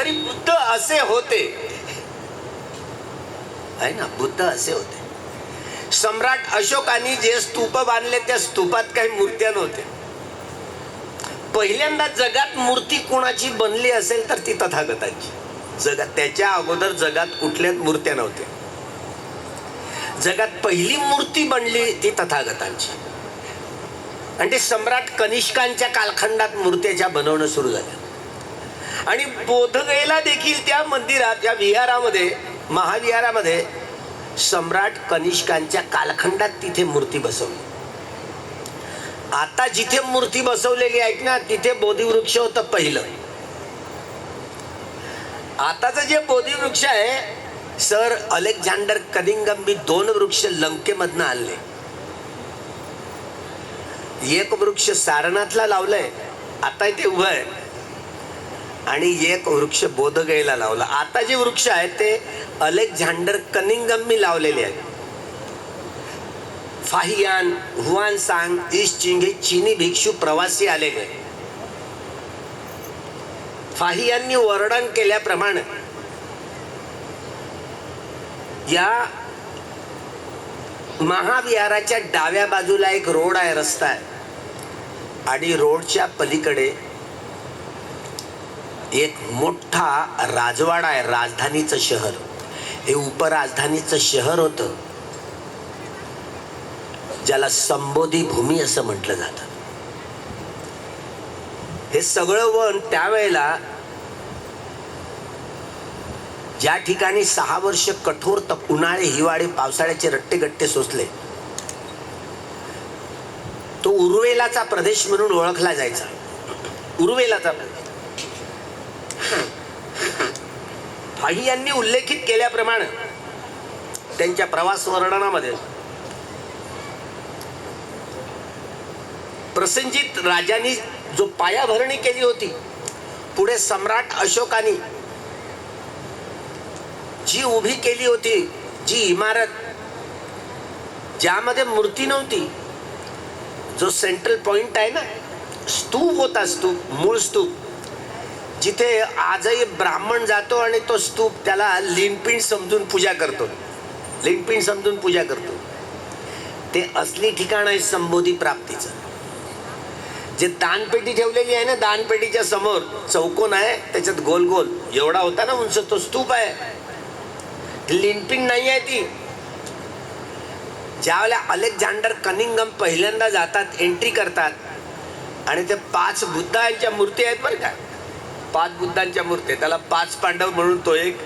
तरी बुद्ध असे होते, आहे ना, बुद्ध असे होते. सम्राट अशोकाने जे स्तूप बांधले त्या स्तूपात काही मूर्त्या नव्हत्या. पहिल्यांदा जगात मूर्ती कोणाची बनली असेल तर ती तथागतांची. जगात त्याच्या अगोदर जगात कुठल्याच मूर्त्या नव्हत्या. जगात पहिली मूर्ती बनली ती तथागतांची. आणि ते सम्राट कनिष्कांच्या कालखंडात मूर्त्याच्या बनवणं सुरू झालं. आणि बोधगयेला देखील त्या मंदिरात, या विहारामध्ये, महाविहारामध्ये सम्राट कनिष्कांच्या कालखंडात तिथे मूर्ती बसवली. आता जिथे मूर्ती बसवलेली आहेत ना तिथे बोधिवृक्ष होतं पहिलं. आताचं जे बोधिवृक्ष आहे, सर अलेक्झांडर कनिंघम 2 वृक्ष लंकेमधनं आणले. एक वृक्ष सारनाथला लावलंय, आता इथे उभं आहे, आणि एक वृक्ष बोधगयेला लावला. आता जे वृक्ष आहेत ते अलेक्झांडर कनिंघम लावलेले आहेत. फाहियान, हुआनसांग, ईस्टचिंग हे चीनी भिक्षू प्रवासी आलेले. फाहियांनी वर्णन केल्याप्रमाणे या महाविहाराच्या डाव्या बाजूला एक रोड आहे, रस्ता आहे, आणि रोडच्या पलीकडे एक मोठा राजवाडा आहे, राजधानीचं शहर. हे उपराजधानीचं शहर होतं, ज्याला संबोधी भूमी असं म्हटलं जातं. हे सगळं वन त्यावेळेला ज्या ठिकाणी 6 वर्ष कठोर उन्हाळे, हिवाळे, पावसाळ्याचे रट्टेगट्टे सोसले, तो उरुवेलाचा प्रदेश म्हणून ओळखला जायचा. उरुवेलाचा प्रदेश. फाही यांनी उल्लेखित केल्याप्रमाणे त्यांच्या प्रवास वर्णनामध्ये प्रसेनजित राजांनी जो पायाभरणी केली होती, पुढे सम्राट अशोकाने जी उभी केली होती, जी इमारत ज्यामध्ये मूर्ती नव्हती, जो सेंट्रल पॉइंट आहे ना, स्तूप होता, स्तूप, मूळ स्तूप, जिथे आजही ब्राह्मण जातो आणि तो स्तूप त्याला लिंगपिंड समजून पूजा करतो, लिंगपिंड समजून पूजा करतो. ते असली ठिकाण आहे संबोधी प्राप्तीचं. जे दानपेटी ठेवलेली आहे ना, दानपेटीच्या समोर चौकोन आहे, त्याच्यात गोल गोल एवढा होता ना उंच, तो स्तूप आहे. लिंगपिंड नाही आहे ती. ज्यावेळेला अलेक्झांडर कनिंघम पहिल्यांदा जातात, एंट्री करतात, आणि ते 5 बुद्धांच्या मूर्ती आहेत बरं का, 5 बुद्धांच्या मूर्ती. त्याला 5 पांडव म्हणून तो एक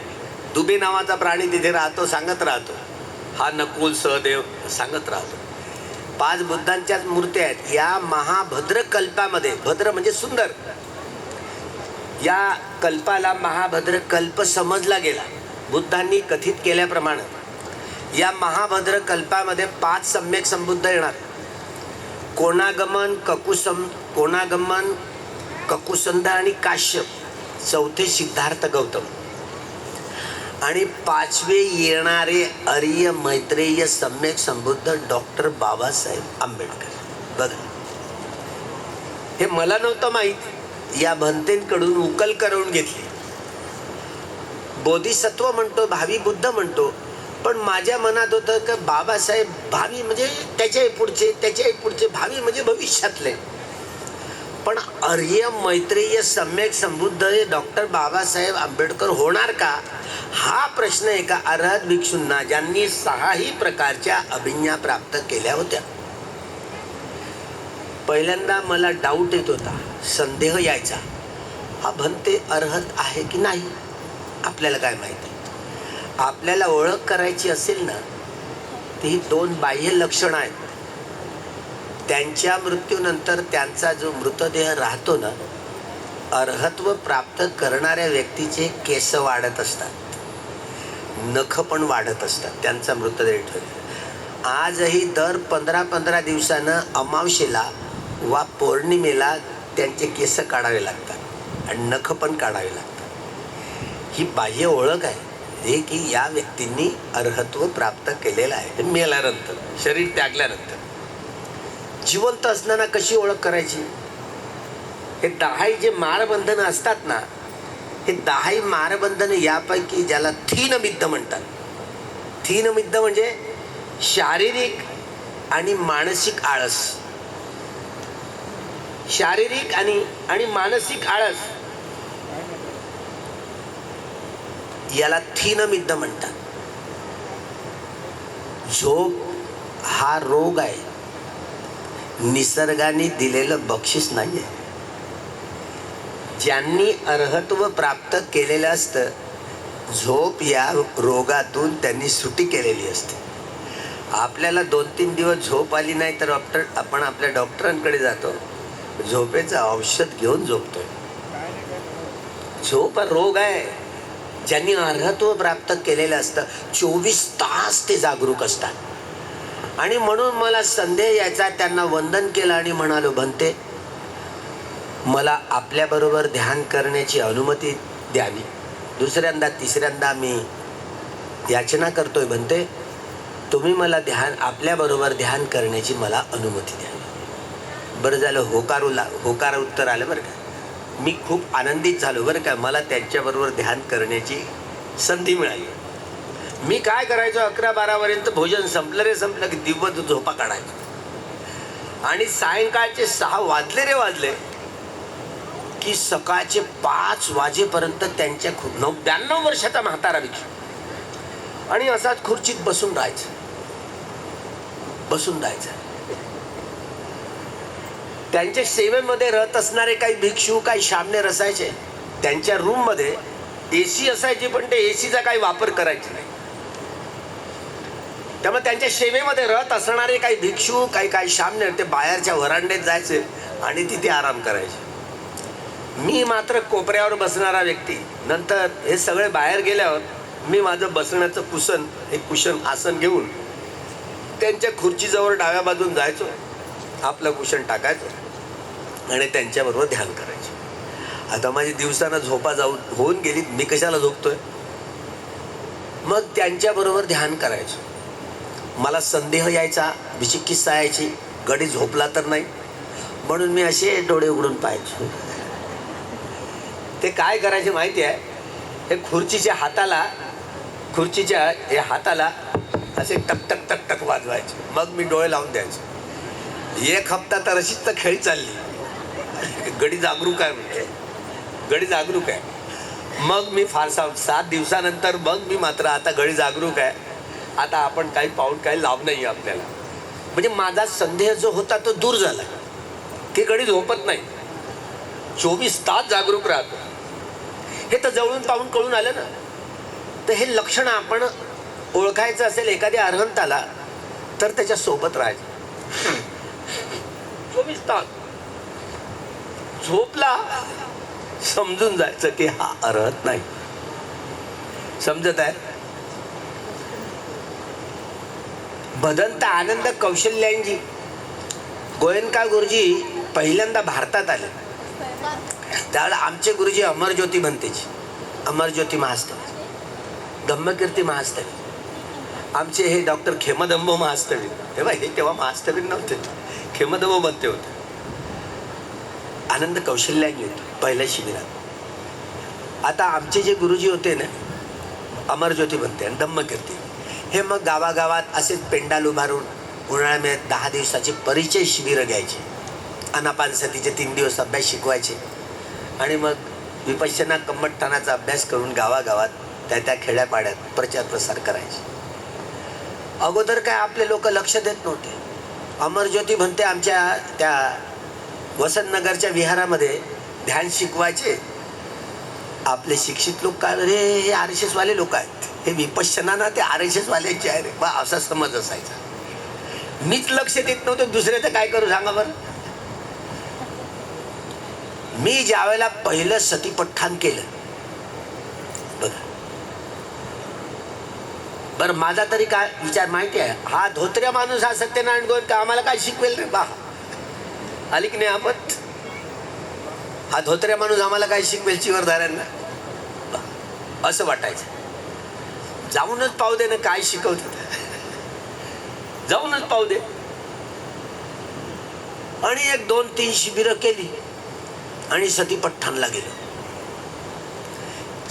दुबे नावाचा प्राणी तिथे राहतो, सांगत राहतो, हा नकुल सहदेव सांगत राहतो. 5 बुद्धांच्याच मूर्ती आहेत. या महाभद्र कल्पामध्ये, भद्र म्हणजे सुंदर, या कल्पाला महाभद्र कल्प समजला गेला. बुद्धांनी कथित केल्याप्रमाणे या महाभद्र कल्पामध्ये 5 सम्यक संबुद्ध येणार. कोणागमन, ककुसंध आणि काश्यप, 4थे सिद्धार्थ गौतम, आणि 5वे येणारे आर्य मैत्रेय सम्यक संबुद्ध डॉक्टर बाबासाहेब आंबेडकर. बघा, हे मला नव्हतं माहीत, या भंतेंकडून उकल करून घेतली. बोधिसत्व म्हणतो, भावी बुद्ध म्हणतो, पण माझ्या मनात होतं की बाबासाहेब भावी म्हणजे त्याच्याही पुढचे, त्याच्याही पुढचे, भावी म्हणजे भविष्यातले. पण आर्य मैत्रेय सम्यक संबुद्ध हे डॉक्टर बाबासाहेब आंबेडकर होणार का, हा प्रश्न एका अर्हत भिक्षूंना, ज्यांनी 6ही प्रकारच्या अभिज्ञा प्राप्त केल्या होत्या, पहिल्यांदा मला डाऊट येत होता, संदेह यायचा, हा भंते अर्हत आहे की नाही. आपल्याला काय माहिती. आपल्याला ओळख करायची असेल ना, ती 2 बाह्य लक्षणं आहेत. त्यांच्या मृत्यूनंतर त्यांचा जो मृतदेह राहतो ना, अर्हत्व प्राप्त करणाऱ्या व्यक्तीचे केस वाढत असतात, नख पण वाढत असतात, त्यांचा मृतदेह ठेवला. आजही दर 15-15 दिवसानं अमावशेला वा पौर्णिमेला त्यांचे केस काढावे लागतात आणि नख पण काढावे लागतात. ही बाह्य ओळख आहे हे की या व्यक्तींनी अर्हत्व प्राप्त केलेलं आहे. मेल्यानंतर, शरीर त्यागल्यानंतर. जिवंत असताना कशी ओळख करायची. हे 10 जे माळबंधनं असतात ना, हे 10 मारबंधन यापैकी ज्याला थीनमिद्ध म्हणतात. थीनमिद्ध म्हणजे शारीरिक आणि मानसिक आळस. शारीरिक आणि मानसिक आळस याला थीनमिद्ध म्हणतात. झोप हा रोग आहे, निसर्गाने दिलेलं बक्षीस नाहीये. ज्यांनी अर्हत्व प्राप्त केलेलं असतं, झोप या रोगातून त्यांनी सुटी केलेली असते. आपल्याला 2-3 दिवस झोप आली नाही तर आपण आपल्या डॉक्टरांकडे जातो, झोपेचं औषध घेऊन झोपतोय. झोप हा रोग आहे. ज्यांनी अर्हत्व प्राप्त केलेलं असतं 24 तास ते जागरूक असतात. आणि म्हणून मला संदेह यायचा, त्यांना वंदन केलं आणि म्हणालो, भंते मला आपल्याबरोबर ध्यान करण्याची अनुमती द्यावी. दुसऱ्यांदा तिसऱ्यांदा मी याचना करतोय, भंते तुम्ही मला आपल्याबरोबर ध्यान करण्याची मला अनुमती द्यावी. बरं झालं होकार उत्तर आलं बरं का. मी खूप आनंदित झालो बरं का. मला त्यांच्याबरोबर ध्यान करण्याची संधी मिळाली. मी काय करायचो, 11-12 पर्यंत भोजन संपलं की दिवस झोपा काढायचो. आणि सायंकाळचे 6 वाजले की सकाळचे 5 वाजेपर्यंत त्यांच्या 92 वर्षाचा म्हातारा भिक्षू आणि असाच खुर्चीत बसून राहायचं. त्यांच्या सेवेमध्ये रत असणारे काही भिक्षू, काही शामनेर असायचे. त्यांच्या रूम मध्ये AC असायची, पण ते ACचा काही वापर करायचे नाही. त्यामुळे त्यांच्या सेवेमध्ये रत असणारे काही भिक्षू, काही शामनेर ते बाहेरच्या वरांड्यात जायचे आणि तिथे आराम करायचे. मी मात्र कोपऱ्यावर बसणारा व्यक्ती. नंतर हे सगळे बाहेर गेल्यावर मी माझं बसण्याचं कुशन आसन घेऊन त्यांच्या खुर्चीजवळ डाव्या बाजून जायचो, आपलं कुशन टाकायचो आणि त्यांच्याबरोबर ध्यान करायचो. आता माझी दिवसानं झोपा होऊन गेली, मी कशाला झोपतोय. मग त्यांच्याबरोबर ध्यान करायचो. मला संदेह यायचा, विचिकित्सा यायची, गडी झोपला तर नाही, म्हणून मी असे डोळे उघडून पाहायचो. ते काय करायचे माहिती आहे, हे खुर्चीच्या हाताला असे टक टक टक टक वाजवायचे. मग मी डोळे लावून द्यायचो. 1 हप्ता तर अशीच तर खेळी चालली. गडी जागरूक आहे म्हणजे, गडी जागरूक आहे. मग मी फारसा 7 दिवसानंतर मग मी मात्र आता गडी जागरूक आहे, आता आपण काही लाभ नाही आपल्याला. म्हणजे माझा संदेह जो होता तो दूर झाला की गडी झोपत नाही, 24 तास जागरूक राहतो. हे तर जवळून पाहून कळून आलं ना. तर हे लक्षण आपण ओळखायचं असेल एखाद्या अर्हंताला तर त्याच्या सोबत राहायचं. 24 तास झोपला, समजून जायचं की हा अर्हत नाही. समजत आहे. भदंत आनंद कौशल्यांजी गोयंका गुरुजी पहिल्यांदा भारतात आले. त्यावेळेला आमचे गुरुजी अमरज्योती भंतेजी, अमरज्योती महास्तवी, धम्मकीर्ती महास्तवी, आमचे हे डॉक्टर खेमदंबो महास्तवी. हे तेव्हा महास्तवी नव्हते, खेमदंबो भंते होते. आनंद कौशल्यांजी होते पहिल्या शिबिरात. आता आमचे जे गुरुजी होते ना, अमरज्योती भंते आणि धम्मकीर्ती, हे मग गावागावात असेच पेंडाल उभारून उन्हाळ्यामध्ये 10 दिवसाचे परिचय शिबिरं घ्यायचे. अनापानसतीचे 3 दिवस अभ्यास शिकवायचे आणि मग विपश्यना कम्मठठाणाचा अभ्यास करून गावागावात त्या खेड्यापाड्यात प्रचार प्रसार करायचे. अगोदर काय आपले लोक लक्ष देत नव्हते. अमरज्योती भंते आमच्या त्या वसंतनगरच्या विहारामध्ये ध्यान शिकवायचे. आपले शिक्षित लोक काय, हे RSS वाले लोक आहेत, हे विपश्यना ना ते RSS वाल्याचे आहे रे बा, असा समज असायचा. मीच लक्ष देत नव्हतो, दुसऱ्याचं काय करू सांगा बरं. मी ज्यावेळेला पहिलं सतीपठ्ठान केलं बरं, माझा तरी काय विचार माहिती आहे, हा धोत्र्या माणूस हा सत्यनारायण गोयंका आम्हाला काय शिकवेल रे बा. आली की नाही आपत. हा धोत्र्या माणूस आम्हाला काय शिकवेल चिवरधाऱ्यांना, असं वाटायचं. जाऊनच पाहू दे ना काय शिकवतात, जाऊनच पाहू दे. आणि 1-2-3 शिबिरं केली आणि सतीपठ्ठाणला गेलो.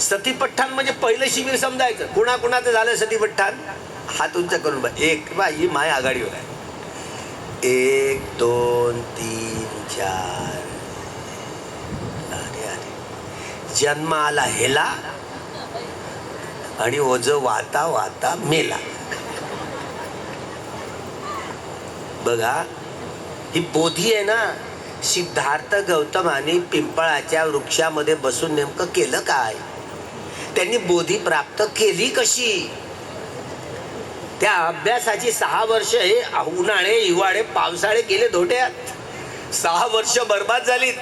सतीपठ्ठाण म्हणजे पहिलं शिबिर समजायचं. कुणाकुणाचं झालं सतीपठ्ठाण? हात उंच करून बघ. एक बा ही माय आघाडीवर आहे. 1 2 3 4. अरे अरे, जन्म आला हेला आणि ओझ वाता वाता मेला. बघा ही बोधी आहे ना. सिद्धार्थ गौतमाने पिंपळाच्या वृक्षामध्ये बसून नेमकं केलं काय? त्यांनी बोधी प्राप्त केली कशी? त्या अभ्यासाची 6 वर्ष हे उन्हाळे हिवाळे पावसाळे गेले धोट्यात. 6 वर्ष बर्बाद झालीत.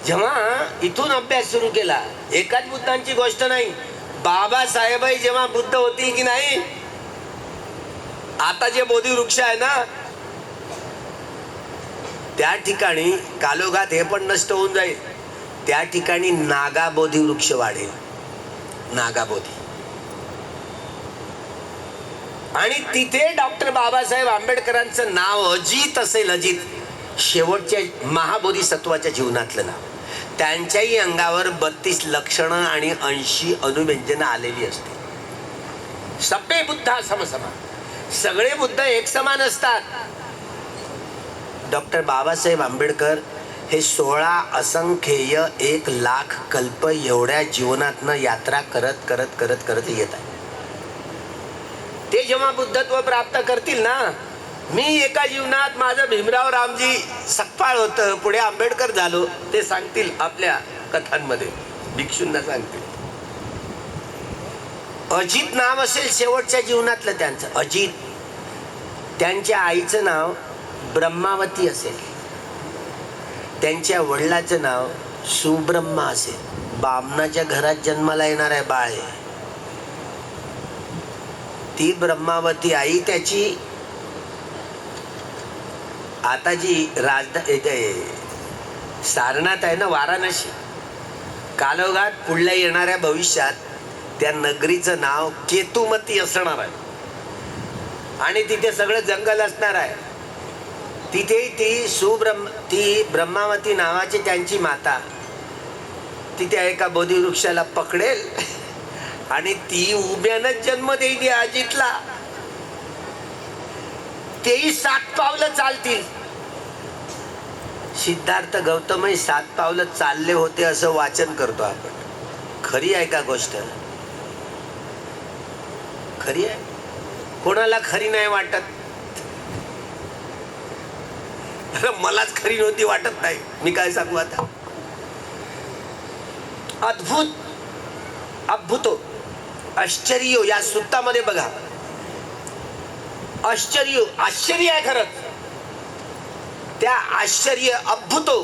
जेव्हा इथून अभ्यास सुरू केला, एकाच बुद्धांची गोष्ट नाही, बाबासाहेबही जेव्हा बुद्ध होतील की नाही, आता जे बोधी वृक्ष आहे ना त्या ठिकाणी कालोखात हे पण नष्ट होऊन जाईल. त्या ठिकाणी नागाबोधी वृक्ष वाढेल. नागाबोधी. आणि तिथे डॉक्टर बाबासाहेब आंबेडकरांचं नाव अजित असेल. अजित शेवटच्या महाबोधिसत्वाच्या जीवनातलं नाव. त्यांच्याही अंगावर 32 लक्षणं आणि 80 अनुव्यंजनं आलेली असते. सप्पे बुद्धा समसमा. सगळे बुद्ध एक समान असतात. डॉक्टर बाबासाहेब आंबेडकर हे 16 असंख्येय 1 लाख कल्प एवढ्या जीवनातनं यात्रा करत करत करत करत येत आहे. ते जेव्हा बुद्धत्व प्राप्त करतील ना, मी एका जीवनात माझं भीमराव रामजी सकपाळ होतं, पुढे आंबेडकर झालो, ते सांगतील आपल्या कथांमध्ये, भिक्षूंना सांगतील. अजित नाव असेल शेवटच्या जीवनातलं त्यांचं. अजित. त्यांच्या आईचं नाव ब्रह्मावती असेल. त्यांच्या वडिलाचं नाव सुब्रह्मा असेल. बामणाच्या घरात जन्माला येणार आहे बाळ. ती ब्रह्मावती आई त्याची आता जी सारनाथ आहे ना, वाराणसी, कालोखात पुढल्या येणाऱ्या भविष्यात त्या नगरीचं नाव केतुमती असणार आहे. आणि तिथे सगळं जंगल असणार आहे. तिथे ती ब्रह्मावती नावाची त्यांची माता तिथे एका बोधिवृक्षाला पकडेल आणि ती उभ्यानंच जन्म देईल अजितला. तेही 7 पावलं चालतील. सिद्धार्थ गौतमही 7 पावलं चालले होते असं वाचन करतो आपण. खरी आहे का गोष्ट? खरी आहे? कोणाला खरी नाही वाटत? मलाच खरी नव्हती वाटत नाही. मी काय सांगू आता. अद्भुत अद्भुतो आश्चर्य या सुत्तामध्ये बघा. आश्चर्य आहे खरंच. त्या आश्चर्य अद्भुतो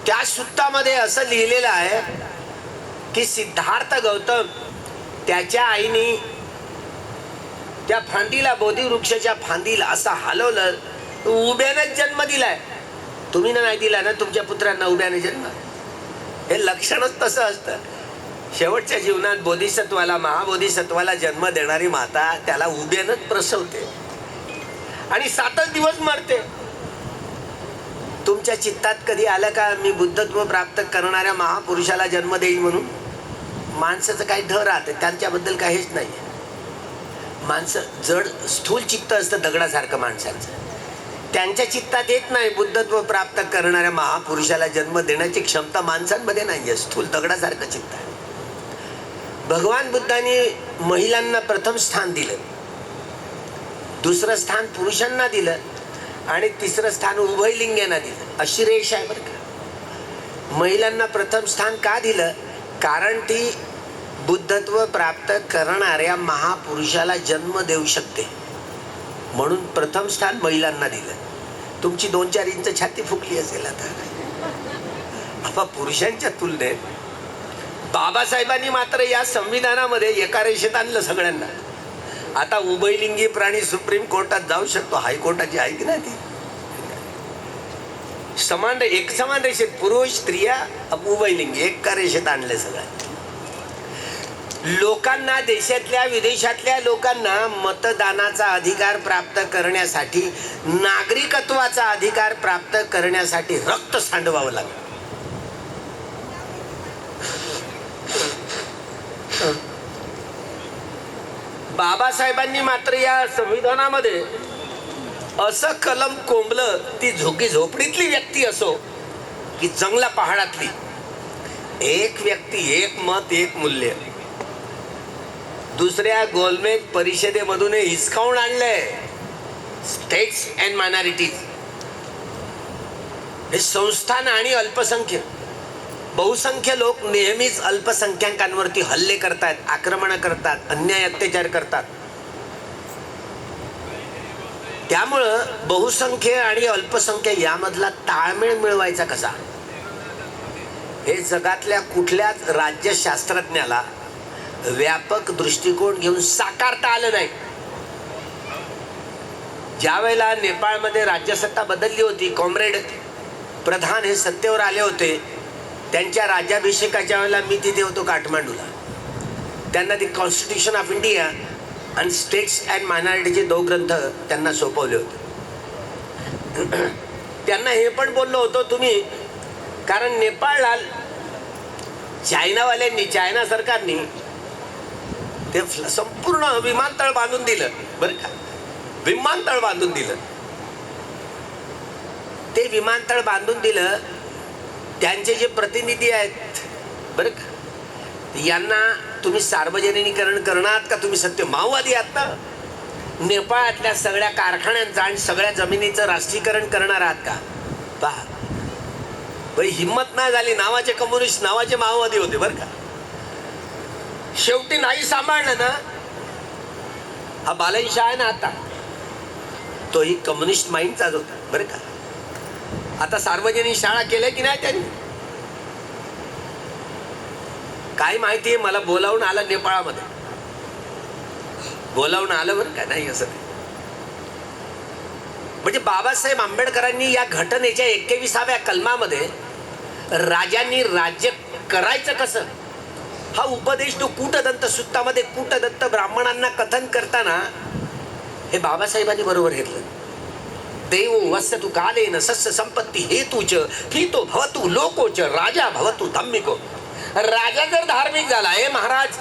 त्या सुत्तामध्ये असं लिहिलेलं आहे की सिद्धार्थ गौतम त्याच्या आईने त्या फांदीला, बोधिवृक्षाच्या फांदीला असं हलवलं, उभ्यानेच जन्म दिलाय. तुम्ही नाही दिला ना तुमच्या पुत्रांना उभ्याने जन्म? हे लक्षणच तसं असतं. शेवटच्या जीवनात बोधिसत्वाला, महाबोधिसत्वाला जन्म देणारी माता त्याला उभ्यानंच प्रसवते आणि 7च दिवस मरते. तुमच्या चित्तात कधी आलं का मी बुद्धत्व प्राप्त करणाऱ्या महापुरुषाला जन्म देईल म्हणून? माणसाचं काही ढ राहतं, त्यांच्याबद्दल काहीच नाही. माणसं जड स्थूल चित्त असतं दगडासारखं माणसांचं. त्यांच्या चित्तात येत नाही बुद्धत्व प्राप्त करणाऱ्या महापुरुषाला जन्म देण्याची क्षमता माणसांमध्ये नाही. स्थूल दगडासारखं चित्त आहे. भगवान बुद्धांनी महिलांना प्रथम स्थान दिलं, दुसरं स्थान पुरुषांना दिलं आणि तिसरं स्थान उभयलिंग्यांना दिलं. अशी रेष आहे बरं का. महिलांना प्रथम स्थान का दिलं? कारण ती बुद्धत्व प्राप्त करणाऱ्या महापुरुषाला जन्म देऊ शकते म्हणून प्रथम स्थान महिलांना दिलं. तुमची 2-4 इंच छाती फुकली असेल आता. पुरुषांच्या तुलनेत बाबासाहेबांनी मात्र या संविधानामध्ये एका रेषेत आणलं सगळ्यांना. आता उभयलिंगी प्राणी सुप्रीम कोर्टात जाऊ शकतो. हायकोर्टाची आहे की नाही ती? समान रेषेत पुरुष, स्त्रिया, उभयलिंगी एका रेषेत आणले सगळ्या. लोकांना, देशातल्या विदेशातल्या लोकांना मतदानाचा अधिकार प्राप्त करण्यासाठी, नागरिकत्वाचा अधिकार प्राप्त करण्यासाठी रक्त सांडवावं लागलं. बाबासाहेबांनी मात्र या संविधानामध्ये असं कलम कोंबलं, ती झोकी झोपडीतली व्यक्ती असो की जंगला पहाडातली, एक व्यक्ती एक मत एक मूल्य, दुसऱ्या गोलमेज परिषदेमधून हिसकावून आणलंय स्टेट्स अँड मायनॉरिटीज. हे संस्थान आणि अल्पसंख्य, बहुसंख्य लोक नेहमीच अल्पसंख्याकांवरती हल्ले करतात, आक्रमण करतात, अन्याय अत्याचार करतात. त्यामुळं बहुसंख्य आणि अल्पसंख्य यामधला ताळमेळ मिळवायचा कसा, हे जगातल्या कुठल्याच राज्यशास्त्रज्ञाला व्यापक दृष्टिकोन घेऊन साकारता आलं नाही. ज्या वेळेला नेपाळमध्ये राज्यसत्ता बदलली होती, कॉम्रेड प्रधान हे सत्तेवर आले होते, त्यांच्या राज्याभिषेकाच्या वेळेला मी तिथे होतो काठमांडूला. त्यांना ती कॉन्स्टिट्यूशन ऑफ इंडिया आणि स्टेट्स अँड मायनॉरिटीचे 2 ग्रंथ त्यांना सोपवले होते. त्यांना हे पण बोललो होतो तुम्ही, कारण नेपाळला चायनावाल्यांनी, चायना सरकारने ते संपूर्ण विमानतळ बांधून दिलं बरं का, विमानतळ बांधून दिलं. ते विमानतळ बांधून दिलं, त्यांचे जे प्रतिनिधी आहेत बरं का, यांना तुम्ही सार्वजनिकीकरण करणार का, तुम्ही सत्य माओवादी आहात ना, नेपाळातल्या सगळ्या कारखान्यांचं आणि सगळ्या जमिनीचं राष्ट्रीयकरण करणार आहात का. पहा भाई, हिंमत नाही झाली. नावाचे कम्युनिस्ट, नावाचे माओवादी होते बरं का. शेवटी नाही सांभाळलं ना. हा बालन शाह आहे ना आता, तोही कम्युनिस्ट माइंडचाच होता बरं का. आता सार्वजनिक शाळा केल्या की नाही त्यांनी, काय माहितीये. मला बोलावून आलं नेपाळामध्ये, बोलावून आलं बरं का. नाही असं म्हणजे बाबासाहेब आंबेडकरांनी या घटनेच्या 21व्या कलमामध्ये राजांनी राज्य करायचं कसं हा उपदेश तो कूटदंत सुत्तामध्ये कूटदंत ब्राह्मणांना कथन करताना हे बाबासाहेबांनी बरोबर घेतलं. देवो वसतु कालेन सस्य संपत्ती हेतूच फितो भवतु लोकोच राजा भवतु धम्मिको. राजा जर धार्मिक झाला, हे महाराज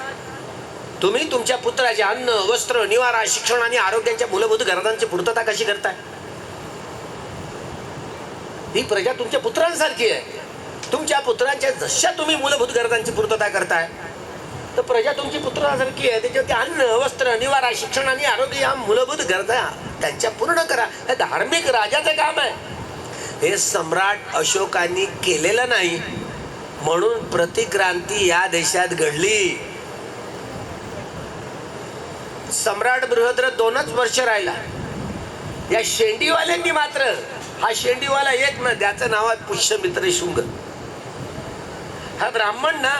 तुम्ही तुमच्या पुत्राचे अन्न, वस्त्र, निवारा, शिक्षण आणि आरोग्याच्या मूलभूत गरजांची पूर्तता कशी करताय. ही प्रजा तुमच्या पुत्रांसारखी आहे. तुमच्या पुत्रांच्या जशा तुम्ही मूलभूत गरजांची पूर्तता करताय, तर प्रजा तुमची पुत्रासारखी आहे. त्याच्यावरती अन्न, वस्त्र, निवारा, शिक्षण आणि आरोग्य या मूलभूत गरजा त्यांच्या पूर्ण करा. हे धार्मिक राजाचं काम आहे. हे सम्राट अशोकांनी केलेलं नाही, म्हणून प्रतिक्रांती या देशात घडली. सम्राट बृहद्र 2च वर्ष राहिला. या शेंडीवाल्यांनी मात्र, हा शेंडीवाला एक ना, त्याचं नाव आहे पुष्यमित्र शुंग. हा ब्राह्मण ना,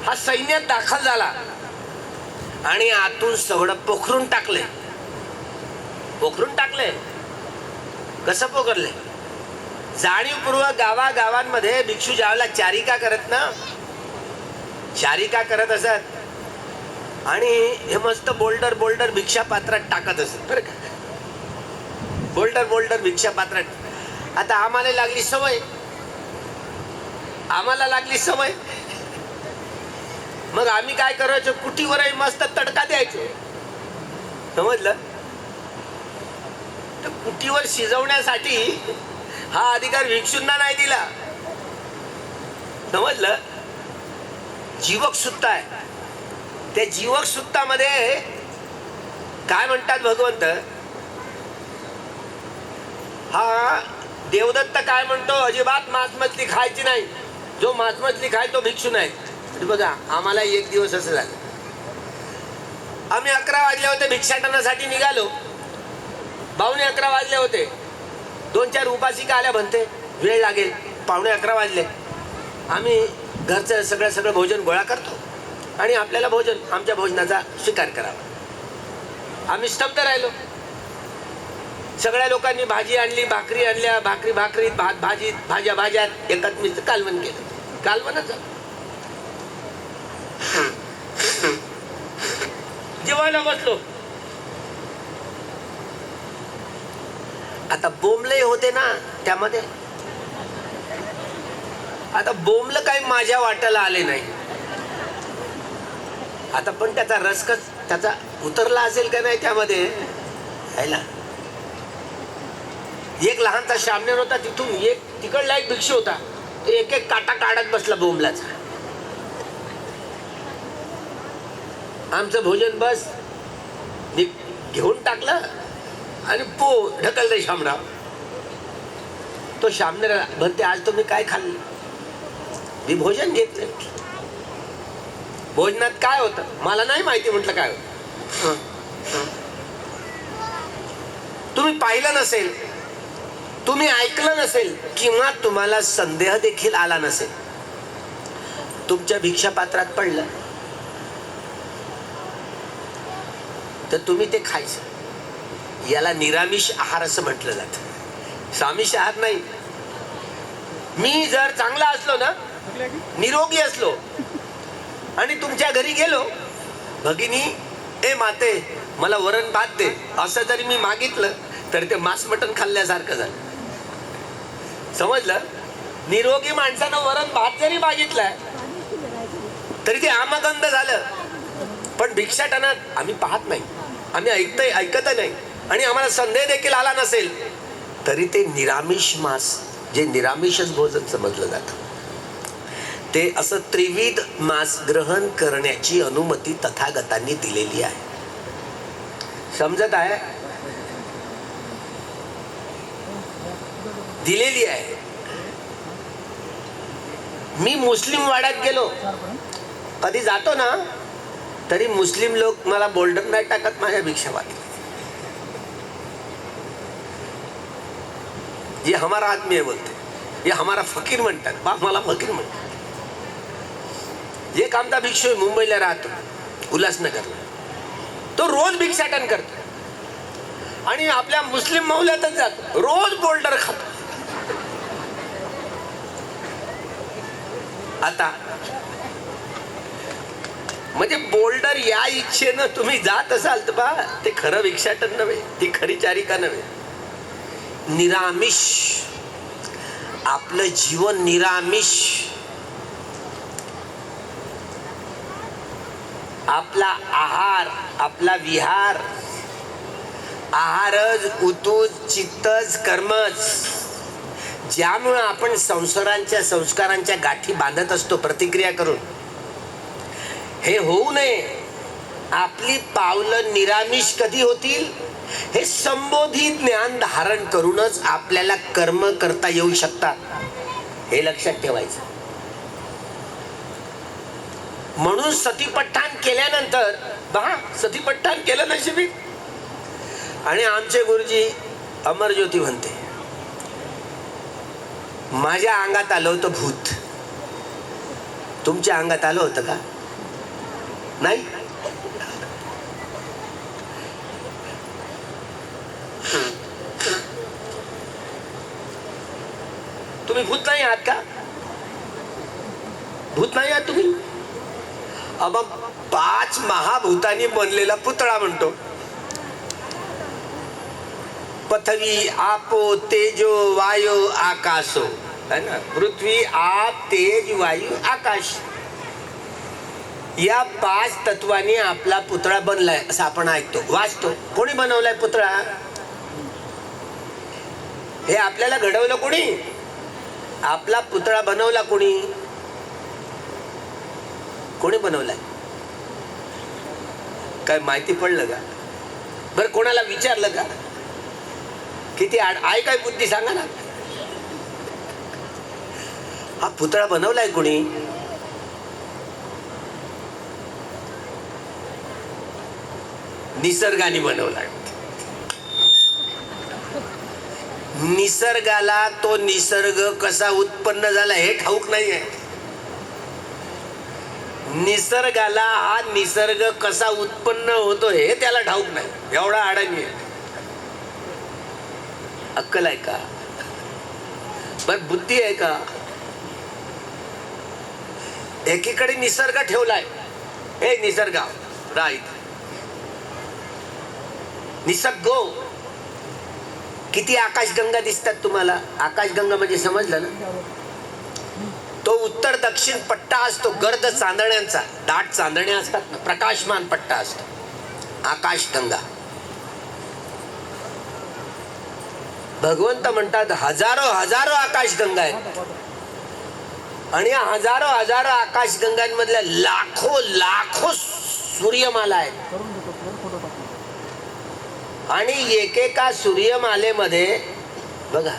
हा सैन्यात दाखल झाला आणि आतून सगळं पोखरून टाकले. पोखरून टाकले कसं पोखरले, जाणीवपूर्वक गावागावांमध्ये भिक्षू ज्यावेळेला चारिका करत ना, चारिका करत असत आणि हे मस्त बोल्डर बोल्डर भिक्षा पात्रात टाकत असत बरं का. बोल्डर बोल्डर भिक्षा पात्रात. आता आम्हाला लागली सवय, आम्हाला लागली सवय. मग आम्ही काय करायचो, कुटीवरही मस्त तडका द्यायचो, समजलं. तर कुटीवर शिजवण्यासाठी हा अधिकार भिक्षूंना नाही दिला, समजलं. जीवक सुत्ता आहे. त्या जीवक सुत्तामध्ये काय म्हणतात भगवंत, हा देवदत्त काय म्हणतो, अजिबात मांस मछली खायची नाही. जो मांस मछली खाय तो भिक्षू नाही. बघा, आम्हाला एक दिवस असं झालं. आम्ही 11 वाजले होते भिक्षाटनासाठी निघालो. 11:15 वाजले होते. 2-4 उपासिका आल्या, म्हणते वेळ लागेल, 11:15 वाजले. आम्ही घरचं सगळं भोजन गोळा करतो आणि आपल्याला भोजन, आमच्या भोजनाचा स्वीकार करावा. आम्ही स्तब्ध राहिलो. सगळ्या लोकांनी भाजी आणली, भाकरी आणल्या, भाकरीत भात भाजीत भाज्या भाज्यात एकत्रित कालवण केलं. कालवणच जेवायला बसलो. आता बोंबले होते ना त्यामध्ये. आता बोंबलं काही माझ्या वाट्याला आले नाही. आता पण त्याचा रसकच त्याचा उतरला असेल का नाही त्यामध्ये आहे ना. एक लहानसा शामनेर होता, तिथून एक तिकडला एक भिक्षू होता, एक एक काटा काढत बसला बोंबलाचा. आमचं भोजन बस मी घेऊन टाकलं आणि ढकल रे शामराव. तो शामनेर म्हणते, आज तुम्ही काय खाल्लं? मी भोजन घेतलं. भोजनात काय होतं मला नाही माहिती. म्हटलं काय होतं? तुम्ही पाहिलं नसेल, तुम्ही ऐकलं नसेल, किंवा तुम्हाला संदेह देखील आला नसेल. तुमच्या भिक्षापात्रात पडलं तर तुम्ही ते खायचं. याला निरामिष आहार असं म्हटलं जातं, सामिष आहार नाही. मी जर चांगला असलो ना, निरोगी असलो आणि तुमच्या घरी गेलो, भगिनी ए माते मला वरण भात दे असं जरी मी मागितलं तर ते मांस मटण खाल्ल्यासारखं झालं. समजलं? निरोगी माणसानं वरण भात जरी मागितलाय तरी ते आमगंध झालं. पण भिक्षाटनात आम्ही पाहत नाही, आम्ही ऐकत नाही, आणि आम्हाला संदेह देखील आला नसेल तरी ते निरामिष मांस, जे निरामिषच भोजन समजलं जातं, ते असं त्रिविध मांस ग्रहण करण्याची अनुमती तथागतांनी दिलेली आहे. समजत आहे? दिलेली आहे. मी मुस्लिम वाड्यात गेलो, कधी जातो ना, तरी मुस्लिम लोक मला बोल्डर नाही टाकत माझ्या भिक्षापात्रात. ये हमारा आदमी है बोलते, ये हमारा फकीर म्हणतात. बाप मला फकीर म्हणतात. एक आमचा भिक्षू मुंबईला राहतो, उल्हासनगरला. तो रोज भिक्षाटन करतो आणि आपल्या मुस्लिम मौल्यातच जातो, रोज बोल्डर खातो. आता म्हणजे बोल्डर या इच्छेनं तुम्ही जात असाल तर बा, ते खरं भिक्षाटन नव्हे, ती खरी चारिका नव्हे. निरामिष, आपलं जीवन निरामिष. आपला आहार, आपला विहार, आहारच उतूच चित्तच कर्मच, ज्यामुळे आपण संस्कारांच्या गाठी बांधत असतो प्रतिक्रिया करून. हे होऊ नये. आपली पावलं निरामिष कधी होतील? हे संबोधी ज्ञान धारण करूनच आपल्याला कर्म करता येऊ शकतात, हे लक्षात ठेवायचं. म्हणून सतीपट्टान केल्यानंतर पहा, सतीपट्टान केलं नशिबी. आणि आमचे गुरुजी अमरज्योती म्हणते, माझ्या अंगात आलं होतं भूत, तुमच्या अंगात आलं होतं का? नाही. तुम्ही भूत नाही आहात का? भूत नाही आहात तुम्ही? अब 5 महाभूतांनी बनलेला पुतळा म्हणतो. पृथ्वी आपो तेजो वायू आकाशो, है ना? पृथ्वी आप तेज वायू आकाश, या 5 तत्वांनी आपला पुतळा बनलाय असं आपण ऐकतो, वाचतो. कोणी बनवलाय पुतळा? हे आपल्याला घडवलं कोणी? आपला पुतळा बनवला कोणी? कोणी बनवलाय? काय माहिती पडलं का? बरं कोणाला विचारलं का? किती आहे काय बुद्धी सांगा ना. हा पुतळा बनवलाय कोणी? निसर्गाने बनवलाय. निसर्गाला तो निसर्ग कसा उत्पन्न झाला हे ठाऊक नाहीये. निसर्गाला हा निसर्ग कसा उत्पन्न होतो हे त्याला ठाऊक नाही. एवढा अडाणी आहे. अक्कल आहे का? बर बुद्धी आहे का? एकीकडे निसर्ग ठेवलाय, हे निसर्गा राईट, निसर्गो. किती आकाशगंगा दिसतात तुम्हाला? आकाशगंगा म्हणजे समजलं ना? तो उत्तर दक्षिण पट्टा असतो, गर्द चांदण्यांचा, दाट चांदण्या असतात ना, प्रकाशमान पट्टा असतो, आकाशगंगा. भगवंत म्हणतात हजारो हजारो आकाशगंगा आहेत आणि हजारो हजारो आकाशगंगांमधल्या लाखो लाखो सूर्यमाला आहेत. आणि एकेका सूर्यमालेमध्ये बघा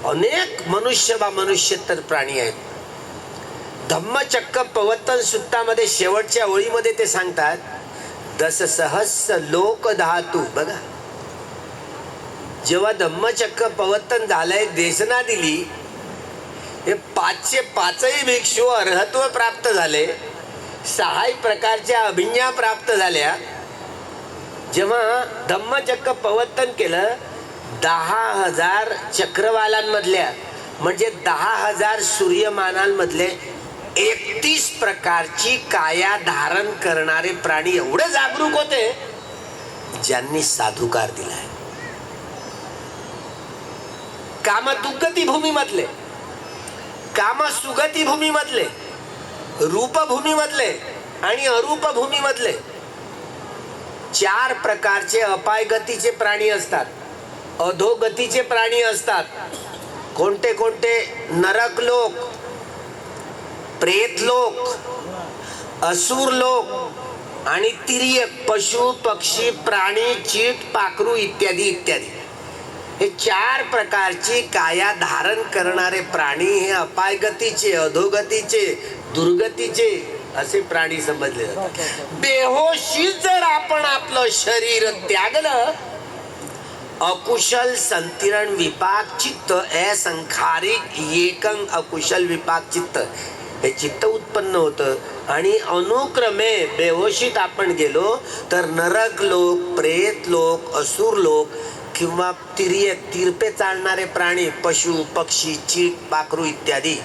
अनेक मनुष्यतर प्राणी आहेत. धम्मचक्र प्रवर्तन सूत्रामध्ये शेवटच्या ओळीमध्ये ते सांगतात, दस सहस्र लोक धातू. बघा जेव्हा धम्मचक्र प्रवर्तन झालंय, देशना दिली, हे 5चे 5ही भिक्षू अर्हत्व प्राप्त झाले, 6 प्रकारच्या अभिज्ञा प्राप्त झाल्या. जेव्हा धम्मचक्र प्रवर्तन केलं, 10,000 चक्रवालांमधल्या म्हणजे 10,000 सूर्यमानांमधले 31 प्रकारची काया धारण करणारे प्राणी एवढे जागरूक होते ज्यांनी साधुकार दिलाय. कामदुर्गती भूमीमधले, कामसुगती भूमीमधले, रूपभूमीमधले आणि अरूप भूमीमधले 4 प्रकारचे अपायगतीचे प्राणी असतात, अधोगतीचे प्राणी असतात. कोणते कोणते? नरक लोक, प्रेत लोक, असुर लोक आणि तिर्यक, पशु पक्षी प्राणी चीट पाखरू इत्यादी इत्यादी. हे 4 प्रकारची काया धारण करणारे प्राणी हे अपायगतीचे, अधोगतीचे, दुर्गतीचे असे प्राणी समजले जातात. बेहोशी जर आपण आपलं शरीर त्यागलं, अकुशल संतिरण विपाक चित्त असंखारिक एकं अकुशल विपाक चित्त, हे चित्त उत्पन्न होतं. आणि अनुक्रमे बेहोशीत आपण गेलो तर नरक लोक, प्रेत लोक, असुर लोक किंवा तिरपे चालणारे प्राणी, पशु पक्षी चीट पाखरू इत्यादी.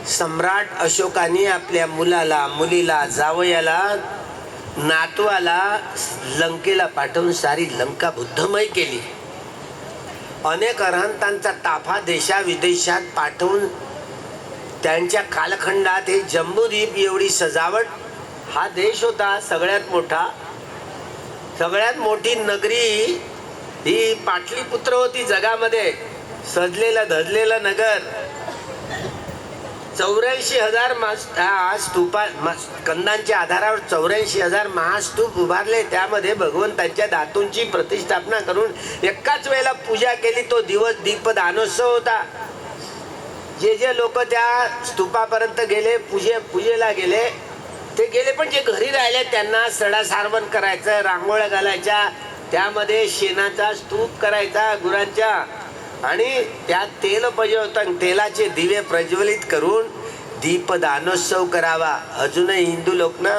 सम्राट अशोकाने आपल्या मुलाला, मुलीला, जावयाला, नातवाला लंकेला पाठवून सारी लंका बुद्धमय केली. अनेक अरहंतांचा ताफा देशाविदेशात पाठवून त्यांच्या कालखंडात हे जम्बूद्वीप एवढी सजावट, हा देश होता सगळ्यात मोठा. सगळ्यात मोठी नगरी ही पाटलीपुत्र होती जगामध्ये. सजलेलं धजलेलं नगर, 84,000 स्तूपा, कंदांच्या आधारावर 84,000 महास्तूप उभारले. त्यामध्ये भगवंतांच्या धातूंची प्रतिष्ठापना करून एकाच वेळेला पूजा केली. तो दिवस दीपदानोत्सव होता. जे जे लोक त्या स्तूपापर्यंत गेले, पूजेला गेले, ते गेले. पण जे घरी राहिले त्यांना सडा सारवण करायचं, रांगोळ्या घालायच्या, त्यामध्ये शेणाचा स्तूप करायचा गुरांच्या, आणि त्यात तेल प्रज्वलन, तेलाचे दिवे प्रज्वलित करून दीपदानोत्सव करावा. अजूनही हिंदू लोक ना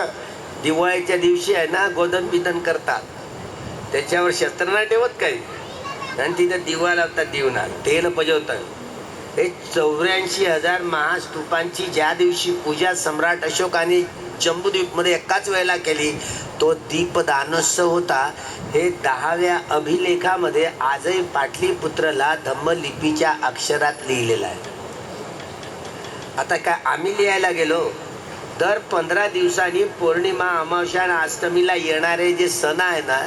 दिवाळीच्या दिवशी आहे ना गोधन बिधन करतात, त्याच्यावर शस्त्र नाही ठेवत काही, आणि तिथे दिवा लावतात दिवना, तेल प्रज्वलन. हे 84,000 महास्तूपांची ज्या दिवशी पूजा सम्राट अशोकाने जम्बूद्वीपमध्ये एकाच वेळेला केली, तो दीपदानोत्सव होता. हे 10व्या अभिलेखामध्ये आजही पाटलीपुत्रला धम्मलिपीच्या अक्षरात लिहिलेलं आहे. आता काय आम्ही लिहायला गेलो, दर 15 दिवसांनी पौर्णिमा, अमावस्या आणि अष्टमीला येणारे जे सण आहे ना,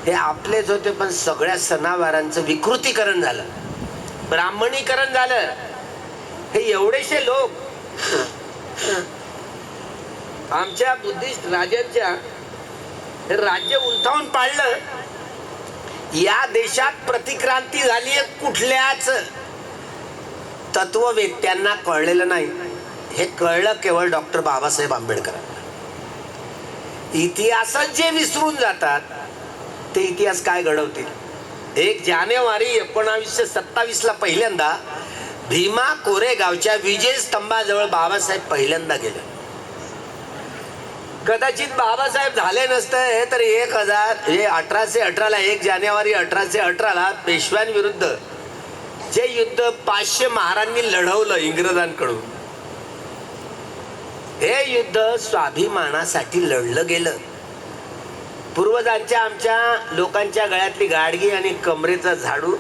हे आपलेच होते. पण सगळ्या सणावारांचं विकृतीकरण झालं, ब्राह्मणीकरण झालं. हे एवढेशे लोक आमच्या बुद्धिस्ट राजांच्या राज्य उलथावून पाडलं. या देशात प्रतिक्रांती झाली, कुठल्याच तत्ववेत्यांना कळलेलं नाही. हे कळलं केवळ डॉक्टर बाबासाहेब आंबेडकरांना. इतिहासच जे विसरून जातात ते इतिहास काय घडवतील. 1 जानेवारी 1927ला पहिल्यांदा भीमा कोरेगावच्या विजय स्तंभाजवळ बाबासाहेब पहिल्यांदा गेले. कदाचित बाबासाहेब झाले नसते तर 1818ला 1 जानेवारी 1818ला पेशव्यांविरुद्ध जे युद्ध 500 महारांनी लढवलं इंग्रजांकडून, हे युद्ध स्वाभिमानासाठी लढलं गेलं. पूर्वजांच्या आमच्या लोकांच्या गळ्यातली गाडगी आणि कमरेचा झाडू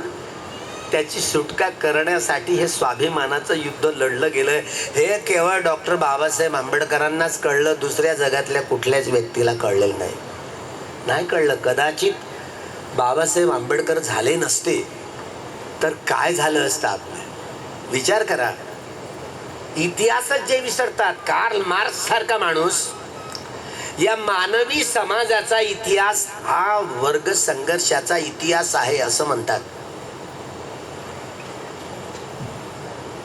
त्याची सुटका करण्यासाठी हे स्वाभिमानाचं युद्ध लढलं गेलं. हे केवळ डॉक्टर बाबासाहेब आंबेडकरांनाच कळलं, दुसऱ्या जगातल्या कुठल्याच व्यक्तीला कळलेलं नाही कळलं. कदाचित बाबासाहेब आंबेडकर झाले नसते तर काय झालं असतं आपलं. विचार करा, इतिहासच जे विसरतात. कार्ल मार्क्स सारखा माणूस या मानवी समाजाचा इतिहास हा वर्ग संघर्षाचा इतिहास आहे असं म्हणतात.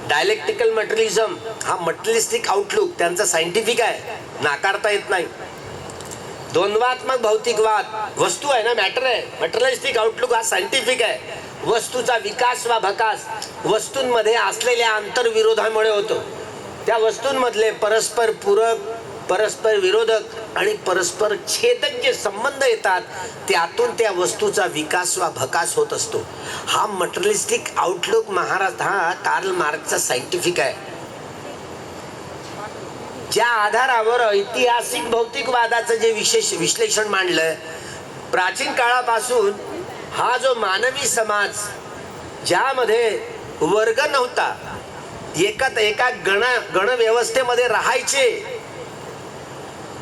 डायलेक्टिकल मटेरियलिझम हा मटेरियलिस्टिक आउटलुक त्यांचा सायंटिफिक आहे, नाकारता येत नाही. द्वंद्वात्मक भौतिकवाद वस्तू आहे ना, मॅटर आहे. मटेरियलिस्टिक आउटलुक हा सायंटिफिक आहे. वस्तूचा विकास वा भकास वस्तूंमध्ये असलेल्या आंतरविरोधामुळे होतो. त्या वस्तूंमधले परस्पर पूरक, परस्पर विरोधक आणि परस्पर छेदक जे संबंध येतात त्यातून त्या वस्तूचा विकास वा भकास होत असतो. हा मटेरियलिस्टिक आउटलुक महाराज हा कार्ल मार्क्सचा सायंटिफिक आहे. ज्या आधारावर ऐतिहासिक भौतिकवादाचं जे विशेष विश्लेषण मांडलं, प्राचीन काळापासून हा जो मानवी समाज ज्यामध्ये वर्ग नव्हता, एका गणव्यवस्थेमध्ये राहायचे,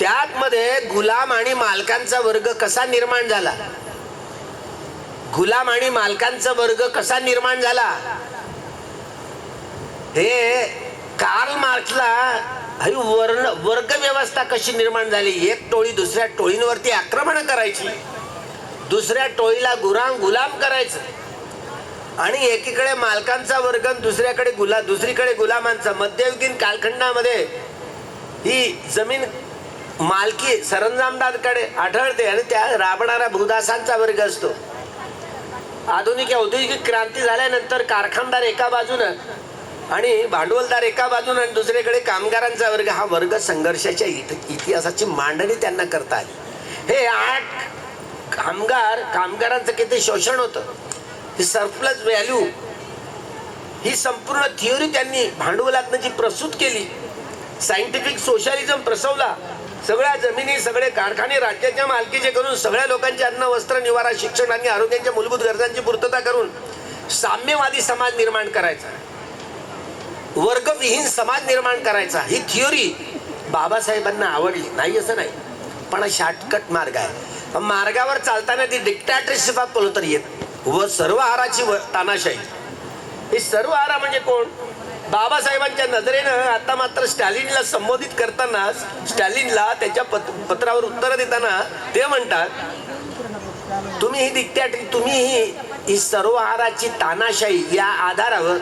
त्यामध्ये गुलाम आणि मालकांचा वर्ग कसा निर्माण झाला, गुलाम आणि मालकांचा वर्ग कसा निर्माण झाला, हे कार्ल मार्क्सला वर्ग व्यवस्था कशी निर्माण झाली. एक टोळी दुसऱ्या टोळींवरती आक्रमण करायची, दुसऱ्या टोळीला गुलाम करायचं, आणि एकीकडे मालकांचा वर्ग दुसरीकडे गुलामांचा. मध्ययुगीन कालखंडामध्ये ही जमीन मालकी सरंजामदाराकडे आढळते आणि त्या राबणारा भूदासांचा वर्ग असतो. आधुनिक औद्योगिक क्रांती झाल्यानंतर कारखानदार एका बाजूनं आणि भांडवलदार एका बाजूनं आणि दुसरीकडे कामगारांचा वर्ग, हा वर्ग संघर्षाच्या इतिहासाची मांडणी त्यांना करता आली. हे 8 कामगारांचं किती शोषण होतं, ही सरप्लस व्हॅल्यू, ही संपूर्ण थिअरी त्यांनी भांडवलातनं जी प्रस्तुत केली, सायंटिफिक सोशलिझम प्रसवला. सगळ्या जमिनी, सगळे कारखाने राज्याच्या मालकीचे करून सगळ्या लोकांचे अन्न, वस्त्र, निवारा, शिक्षण आणि आरोग्याच्या मूलभूत गरजांची पूर्तता करून साम्यवादी समाज निर्माण करायचा, वर्गविहीन समाज निर्माण करायचा. ही थिअरी बाबासाहेबांना आवडली नाही असं नाही, पण हा शॉर्टकट मार्ग आहे. मार्गावर चालताना ती डिक्टॅटरशिप बोलतो येत व सर्वहाराची तानाशाही. ही सर्वहारा म्हणजे कोण? बाबासाहेबांच्या नजरेनं आता मात्र स्टॅलिनला संबोधित करताना, स्टॅलिनला त्याच्या पत्रावर उत्तर देताना ते म्हणतात, तुम्ही ही डिक्टॅटरी, तुम्ही ही सर्वहाराची तानाशाही या आधारावर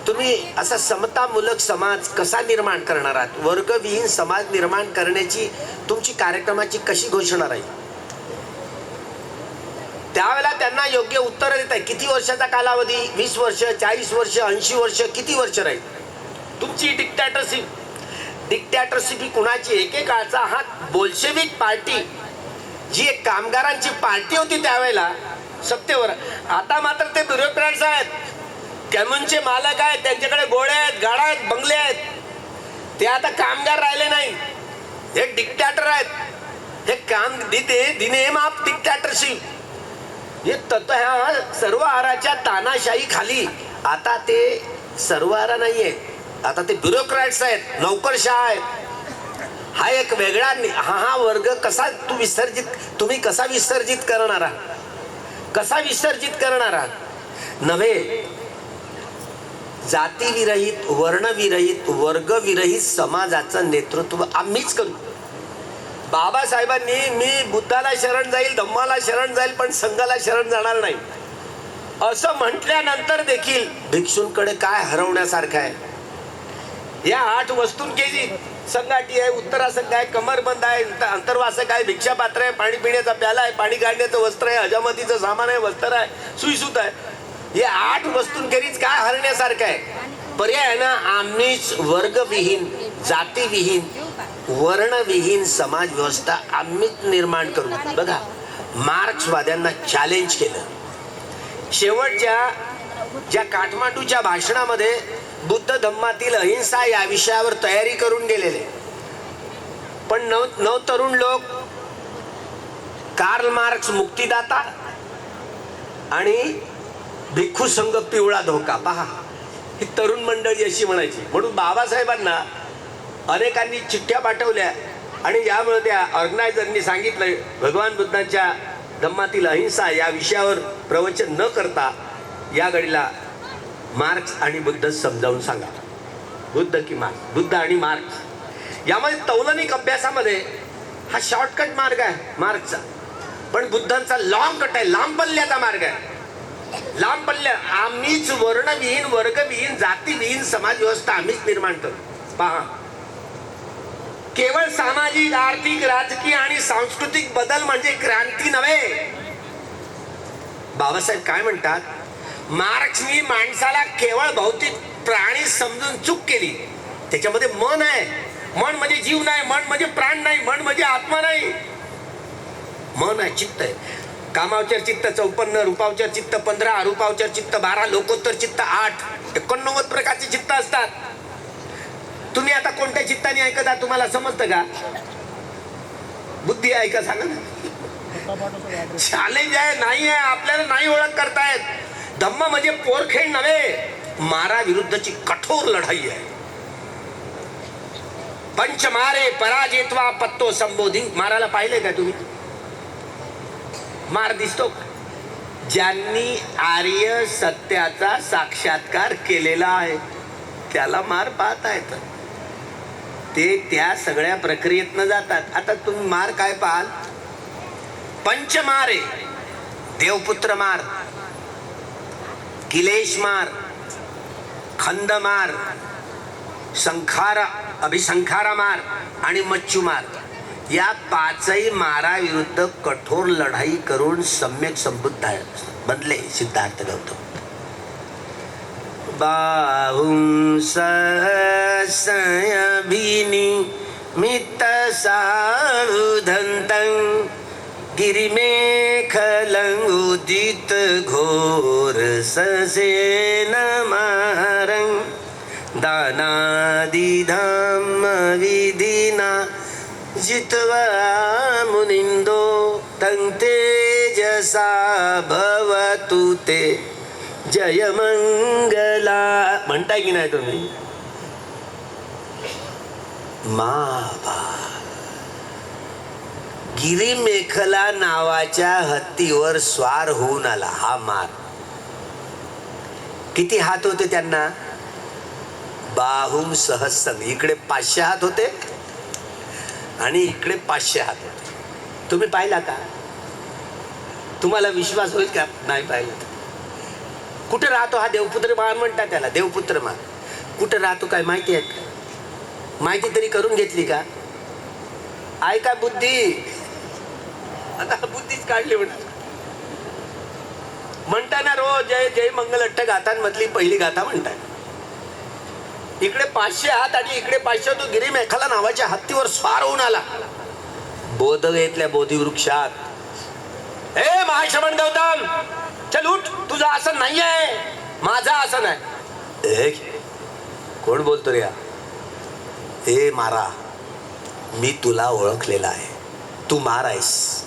तुम्ही असा समतामूलक समाज कसा निर्माण करणार आहात, वर्गविहीन समाज निर्माण करण्याची तुमची कार्यक्रमाची कशी घोषणा राहील. त्यावेळेला त्यांना योग्य उत्तर देत आहे. किती वर्षाचा कालावधी, 20 वर्ष, 40 वर्ष, 80 वर्ष, किती वर्ष राहील तुमची डिक्टॅटरशिप ही कुणाची? एकेकाळचा हा बोल्शेविक पार्टी, जी एक कामगारांची पार्टी होती त्यावेळेला सत्तेवर. आता मात्र ते ब्युरोक्रॅट्स आहेत, कम्युनचे मालक आहेत, त्यांच्याकडे घोडे आहेत, गाड्या आहेत, बंगले आहेत. ते आता कामगार राहिले नाही, हे डिक्टॅटर आहेत. हे काम दिनेम ऑफ डिक्टॅटरशिप, हे तत्व ह्या सर्वहाराच्या तानाशाही खाली आता ते सर्वहारा नाहीये, आता ते ब्युरोक्रॅट्स आहेत, नौकरशाह आहेत. हा एक वेगळा हा वर्ग कसा तुम्ही कसा विसर्जित करणार आहात, कसा विसर्जित करणार आहात? नव्हे, जातीविरहित, वर्णविरहित, वर्गविरहित समाजाचं नेतृत्व आम्हीच करू. बाबासाहेबांनी मी बुद्धाला शरण जाईल, धम्माला शरण जाईल, पण संघाला शरण जाणार नाही असं म्हटल्यानंतर देखील भिक्षूंकडे काय हरवण्यासारखं आहे? या 8 वस्तूंची संघाटी आहे, उत्तरासंघ आहे, कमरबंद आहे, अंतर्वासक आहे, भिक्षापात्र आहे, पाणी पिण्याचा प्याला आहे, पाणी काढण्याचं वस्त्र आहे, हजामतीचं सामान आहे, वस्त्र आहे, सुईसूत आहे. या 8 वस्तूंखेरीज काय हरण्यासारखं आहे? पर्याय ना, आम्हीच वर्गविहीन, जातीविहीन, वर्णविहीन समाज व्यवस्था आम्हीच निर्माण करू. बघा, मार्क्सवाद्यांना चॅलेंज केलं. शेवटच्या ज्या काठमांडूच्या भाषणामध्ये बुद्ध धम्मातील अहिंसा या विषयावर तयारी करून गेलेले, पण नव तरुण लोक कार्ल मार्क्स मुक्तिदाता आणि भिक्खू संघ पिवळा धोका. पहा, ही तरुण मंडळी अशी म्हणायची. म्हणून बाबासाहेबांना अनेकांनी चिठ्ठ्या पाठवल्या आणि यामुळे त्या ऑर्गनायझरनी सांगितलं भगवान बुद्धांच्या धम्मातील अहिंसा या विषयावर प्रवचन न करता या घडीला मार्क्स आणि बुद्ध समजावून सांगा. बुद्ध की मार्क्स, बुद्ध आणि मार्क्स यामध्ये तौलनिक अभ्यासामध्ये हा शॉर्टकट मार्ग आहे मार्क्सचा, पण बुद्धांचा लॉंग कट आहे, लांब पल्ल्याचा मार्ग आहे. लांब पल्ल्या आम्हीच वर्णविहीन, वर्गविहीन, जातीविहीन समाज व्यवस्था आम्हीच निर्माण करतो. पहा, केवळ सामाजिक, आर्थिक, राजकीय आणि सांस्कृतिक बदल म्हणजे क्रांती नव्हे. बाबासाहेब काय म्हणतात, मार्क्सनी माणसाला केवळ भौतिक प्राणी समजून चूक केली. त्याच्यामध्ये मन आहे, मन म्हणजे जीव नाही, मन म्हणजे प्राण नाही, मन म्हणजे आत्मा नाही. मन आहे, चित्त आहे. कामावचर चित्त 54, रूपावचर चित्त 15, अरूपावचर चित्त 12, लोकोत्तर चित्त 8, 89 प्रकारचे चित्त असतात. तुम्ही आता कोणत्या चित्ताने ऐकता तुम्हाला समजतं का? बुद्धी आहे का सांगा ना. चॅलेंज आहे, नाही आहे, आपल्याला नाही ओळख करतायत. धम्म म्हणजे पोरखेळ नव्हे, मारा विरुद्धची कठोर लढाई आहे. पंचमारे पराजित्वा पत्तो संबोधी. माराला पाहिले का तुम्ही? मार दिसतो. ज्यांनी आर्य सत्याचा साक्षात्कार केलेला आहे त्याला मार पाहता येत. ते त्या सगळ्या प्रक्रियेतनं जातात. आता तुम्ही मार काय पाहाल? पंचमारे, देवपुत्र मार, किलेश मार, खंड मार, संखारा अभिसंखारा मार आणि मच्छू मार. या पाचही माराविरुद्ध कठोर लढाई करून सम्यक संबुद्ध बनले सिद्धार्थ गौतम. बाहुं सहस्रभिनिमित्त सारुधन्तं गिरिमेखलं उदित घोर ससेन मारं दानादिधाम विधिना जित्वा मुनिंदो तं तेजसा भवतु ते जय मंगला. म्हणताय की नाही तुम्ही? गिरिमेखला नावाच्या हत्तीवर स्वार होऊन आला हा मार. किती हात होते त्यांना? बाहुं सहस्रम. इकडे 500 हात होते आणि इकडे 500 हात होते. तुम्ही पाहिला का? तुम्हाला विश्वास होईल का? नाही पाहिलं. कुठे राहतो हा देवपुत्र मार म्हणतात त्याला, देवपुत्र मार. कुठे राहतो काय माहिती आहे का? माहिती तरी करून घेतली का? आहे का बुद्धी? आता बुद्धीच काढली म्हणताना रोज जय जय मंगल अट्ट गाथांमधली पहिली गाथा म्हणतात. इकडे 500 हात आणि इकडे 500. तो गिरिमेखला नावाच्या हत्तीवर स्वार होऊन आला बोधगयेतल्या बोधी वृक्षात. हे महाश्रमण गौतम, चल उठ, तुझं आसन नाही आहे, माझं आसन आहे. कोण बोलतो रे? हे मारा, मी तुला ओळखलेला आहे, तू मार आहेस.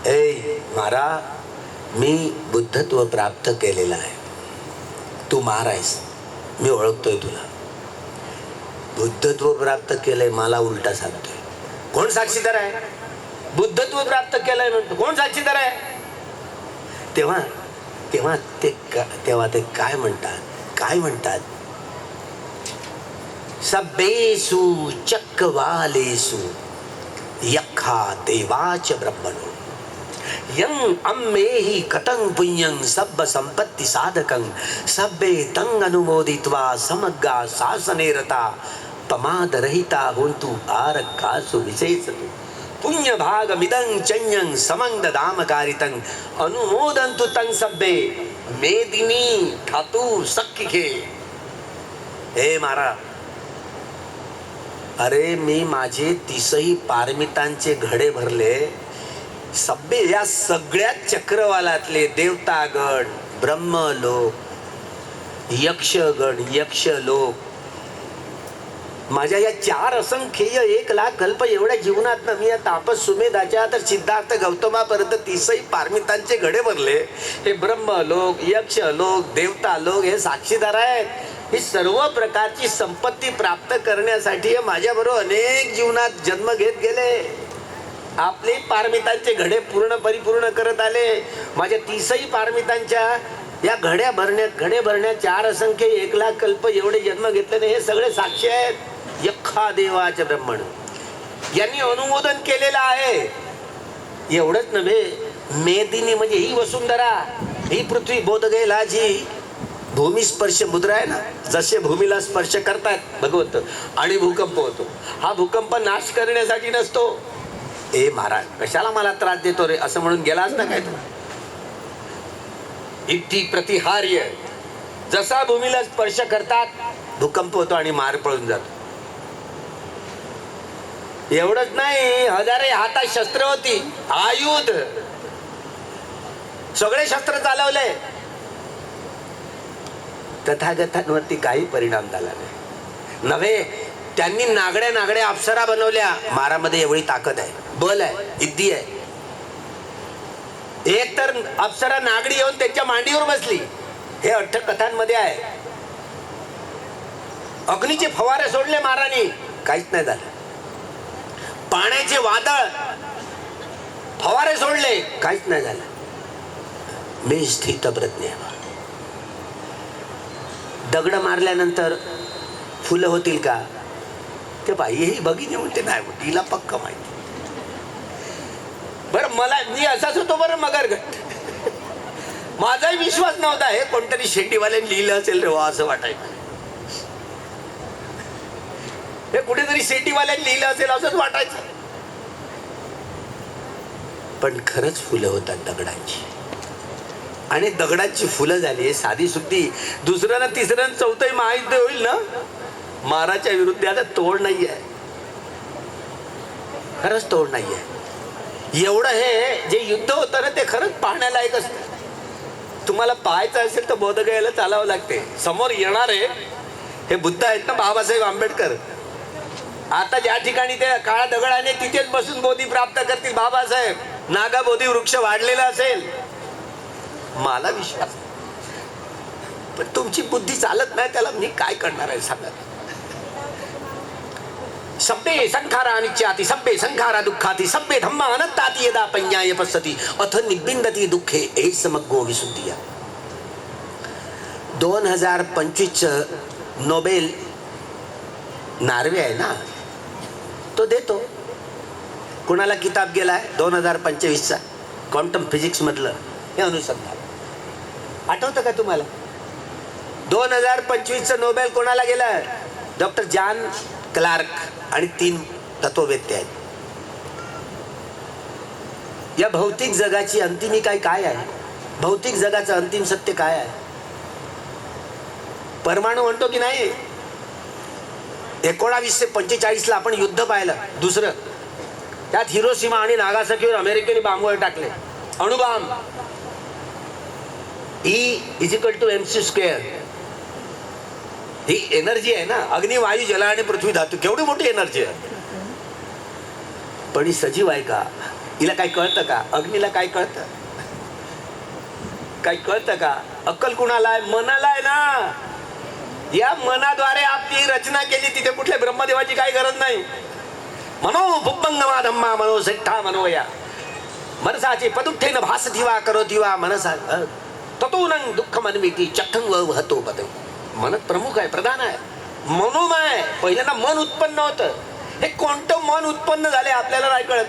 ए मारा, मी बुद्धत्व प्राप्त केलेलं आहे, तू मार आहेस, मी ओळखतोय तुला. बुद्धत्व प्राप्त केलंय मला उलटा सांगतोय. कोण साक्षीदार आहे? बुद्धत्व प्राप्त केलंय म्हणतो. कोण साक्षीदार आहे? तेव्हा तेव्हा ते काय म्हणतात? काय म्हणतात? सब्बेषु चक्रवालेषु यक्खा देवाच ब्रह्मणो यं अम्मेहि कटं पुण्यं सब्ब संपत्ति साधकं सब्बे तं अनुमोदित्वा समग्गा शासने रता पमाद रहिता होन्तु आरक्खासु विशेषतु पुण्य भाग मिदं चन्यं समंग दामकारितं अनुमोदन्तु तं सब्बे मेदिनी ठातु सख्खिखे. हे मारा, अरे मी माझे 30ही पारमितांचे घडे भरले. सब्बे या सगळ्या चक्रवालातले देवतागण, ब्रह्मलोक, यक्षगण, यक्षलोक, माझ्या या 4 असंख्येय 1,00,000 कल्प एवढ्या जीवनात मी या तापस सुमेधाच्या तर सिद्धार्थ गौतमापर्यंत 30ही पारमितांचे घडे भरले. हे ब्रह्मलोक, यक्षलोक, देवता लोक हे साक्षीदार आहेत. ही सर्व प्रकारची संपत्ती प्राप्त करण्यासाठी माझ्याबरोबर अनेक जीवनात जन्म घेत गेले. आपले पारमितांचे घडे पूर्ण परिपूर्ण करत आले. माझ्या 30ही पारमितांच्या या घडे भरण्यात 4 असंख्य 1,00,000 कल्प एवढे जन्म घेतले. हे सगळे साक्षी आहेत. यख्खा देवाचे ब्रह्मण यांनी अनुमोदन केलेलं आहे. एवढंच नव्हे, मेदिनी म्हणजे ही वसुंधरा, ही पृथ्वी बोधगयला जी भूमी स्पर्श मुद्रा आहे ना, जसे भूमीला स्पर्श करतात भगवंत आणि भूकंप होतो. हा भूकंप नाश करण्यासाठी नसतो. ए महाराज, कशाला मला त्रास देतो रे असं म्हणून गेलाच ना काय तू. इति प्रतिहार्य, जसा भूमीला स्पर्श करतात भूकंप होतो आणि मार पळून जातो. एवढंच नाही, हजारे हातात शस्त्र होती, आयुध, सगळे शस्त्र चालवले, तथागतांवरती काही परिणाम झाला नाही. नव्हे, त्यांनी नागड्या अप्सरा बनवल्या. मारामध्ये एवढी ताकद आहे, बल आहे, सिद्धी आहे. एक तर अप्सरा नागडी येऊन त्यांच्या मांडीवर बसली. हे 8 कथांमध्ये आहे. अग्नीचे फवारे सोडले महाराणी, काहीच नाही झालं. पाण्याचे वादळ, फवारे सोडले, काहीच नाही झालं. मी स्थित प्रज्ञ. दगड मारल्यानंतर फुलं होतील का? ते बाई ही भगिनी म्हणते नाही, तिला पक्का माहिती. बरं, मी असाच होतो बरं मगर घट. माझाही विश्वास नव्हता. हे कोणतरी शेंडीवाल्याने लिहिलं असेल रे वा असं वाटायचं. हे कुठेतरी शेंडीवाल्याने लिहिलं असेल असंच वाटायचं. पण खरंच फुलं होतात दगडांची. आणि दगडांची फुलं झाली साधी सुद्धी. दुसऱ्यानं तिसऱ्यानं चौथंही महायुद्ध होईल ना, माराच्या विरुद्ध आता तोड नाही आहे. खरंच तोड नाही आहे. एवढं हे जे युद्ध होतं ना, ते खरंच पाहण्यालायक असतं. तुम्हाला पाहायचं असेल तर बोधगयेला चालावं लागते. समोर येणारे हे बुद्ध आहेत ना, बाबासाहेब आंबेडकर. आता ज्या ठिकाणी ते काळा दगडाने तिथेच बसून बोधी प्राप्त करतील बाबासाहेब. नागा बोधी वृक्ष वाढलेला असेल, मला विश्वास. पण तुमची बुद्धी चालत नाही, त्याला मी काय करणार आहे सांगा. सब्बे संखारा अनित्याति, सब्बे संखारा दुःखाति, सब्बे धम्मा अनंताति यदा पඤ्ඤाय पश्यति अथ निबिंदति दुःखे एष समग्रो विशुद्धिया. 2025 नोबेल नार्वे आहे ना, तो देतो. कुणाला किताब गेलाय 2025चा क्वांटम फिजिक्स मधलं हे अनुसंधान. आठवतं का तुम्हाला? 2025चं नोबेल कोणाला गेलं? डॉक्टर जॉन क्लार्क आणि 3 तत्ववेत्ते आहेत. या भौतिक जगाची अंतिमिकाय काय आहे? भौतिक जगाचं अंतिम सत्य काय आहे? परमाणू म्हणतो की नाही? 1945ला आपण युद्ध पाहिलं, दुसरं. त्यात हिरोशिमा आणि नागासाकीवर अमेरिकेने बांबवर टाकले, अणुबांब. E=mc². ही एनर्जी आहे ना, अग्नी, वायू, जल आणि पृथ्वी धातू. केवढी मोठी एनर्जी आहे. पण ही सजीव आहे का? हिला काय कळतं का? अग्नीला काय कळतं? काय कळतं का? अक्कल कुणाला आहे? मनाला आहे ना. या मनाद्वारे आपली रचना केली. तिथे कुठल्या ब्रह्मदेवाची काही गरज नाही. मनो बुब्बंगमा धम्मा मनो सेठा मनोया मनसाचे पदुठ्ठेन भासती वा करोती वा मनसा ततोनं दुःखम अन्विती चक्खं वहतो पदे. मन प्रमुख आहे, प्रधान आहे, मनोमय. पहिल्यांदा मन उत्पन्न होतं. हे कोणतं मन उत्पन्न झाले आपल्याला नाही कळत.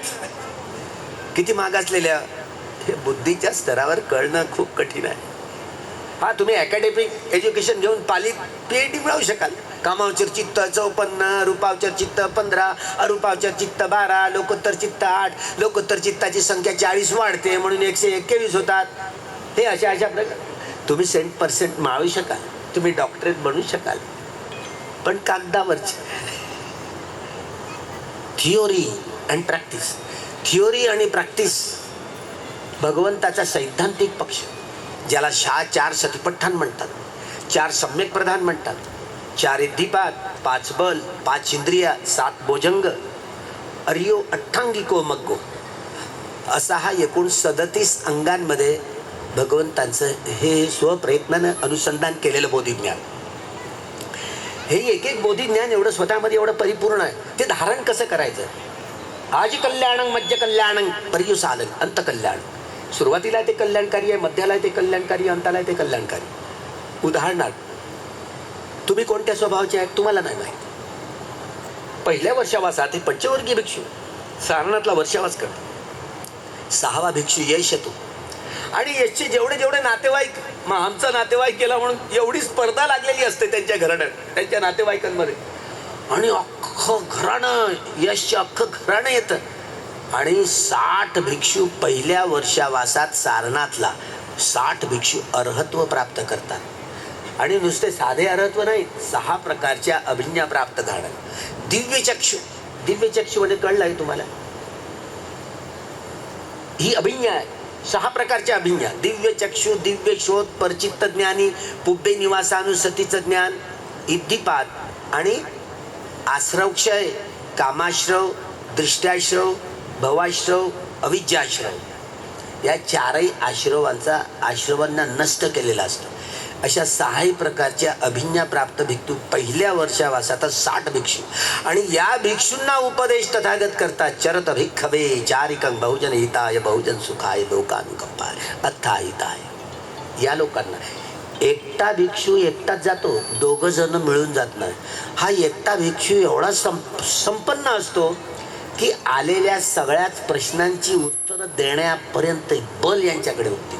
किती मागासलेल्या हे बुद्धीच्या स्तरावर कळणं खूप कठीण आहे. हा, तुम्ही अकॅडमिक एज्युकेशन घेऊन पालित PhD मिळवू शकाल. कामावचर चित्त 54, रूपावचर चित्त 15, अरूपावचर चित्त 12, लोकोत्तर चित्त 8. लोकोत्तर चित्ताची संख्या 40 वाढते म्हणून 121 होतात. हे अशा प्रकारे तुम्ही 100% मिळवू शकाल. तुम्ही डॉक्टरेट बनू शकाल. पण कागदावरची थिओरी अँड प्रॅक्टिस, थिओरी आणि प्रॅक्टिस भगवंताचा सैद्धांतिक पक्ष, ज्याला 4 सतिपट्ठान म्हणतात, 4 सम्यक प्रधान म्हणतात, 4 इद्धिपाद, 5 बल, 5 इंद्रिया, 7 भोजंग, अर्यो अठ्ठांगिको मग्गो, असा हा एकूण 37 अंगांमध्ये भगवंतांचं हे स्वप्रयत्नानं अनुसंधान केलेलं बोधिज्ञान. हे एक एक बोधिज्ञान एवढं स्वतःमध्ये एवढं परिपूर्ण आहे. ते धारण कसं करायचं? आजी कल्याणं, मध्य कल्याणं, पर्युसाधन, अंत कल्याण. सुरुवातीला ते कल्याणकारी आहे, मध्याला ते कल्याणकारी, अंताला ते कल्याणकारी. उदाहरणार्थ, तुम्ही कोणत्या स्वभावाचे आहेत तुम्हाला नाही माहिती. पहिल्या वर्षावासात हे पंचवर्गीय भिक्षू सारनाथला वर्षावास करतो. 6वा भिक्षू यश येतो आणि यशचे जेवढे जेवढे नातेवाईक, मग आमचा नातेवाईक केला म्हणून एवढी स्पर्धा लागलेली असते त्यांच्या घराण्यात, त्यांच्या नातेवाईकांमध्ये. आणि अख्खं घराणं, यशचं अख्खं घराणं येतं. आणि 60 भिक्षू पहिल्या वर्षावासात सारनाथला 60 भिक्षू अर्हत्व प्राप्त करतात. आणि नुसते साधे अर्हत्व नाही, 6 प्रकारच्या अभिज्ञा प्राप्त झालं. दिव्यचक्षु, दिव्यचक्षु म्हणजे कळलं आहे तुम्हाला? ही अभिज्ञा आहे, 6 प्रकारच्या अभिज्ञा. दिव्यचक्षु, दिव्य शोध, परचित्त ज्ञानी, पुब्बे निवासानुसतीचं ज्ञान, इद्धिपात आणि आश्रवक्षय, कामाश्रव, दृष्ट्याश्रव, भवाश्रव, अविद्याश्रव, या 4ही आश्रवांना नष्ट केलेला असतो. अशा 6 प्रकारच्या अभिज्ञा प्राप्त भिक्षू पहिल्या वर्षावासात 60 भिक्षू. आणि या भिक्षूंना उपदेश तथागत करतात. चरत भिक्खवे चारिकं बहुजन हिताय, बहुजन सुखाय, लोकानुकंपाय, अथाहिताय. या लोकांना एकटा भिक्षू एकटाच जातो, 2 जण मिळून जात नाही. हा एकटा भिक्षू एवढा संपन्न असतो की आलेल्या सगळ्याच प्रश्नांची उत्तरं देण्यापर्यंत बल यांच्याकडे होती.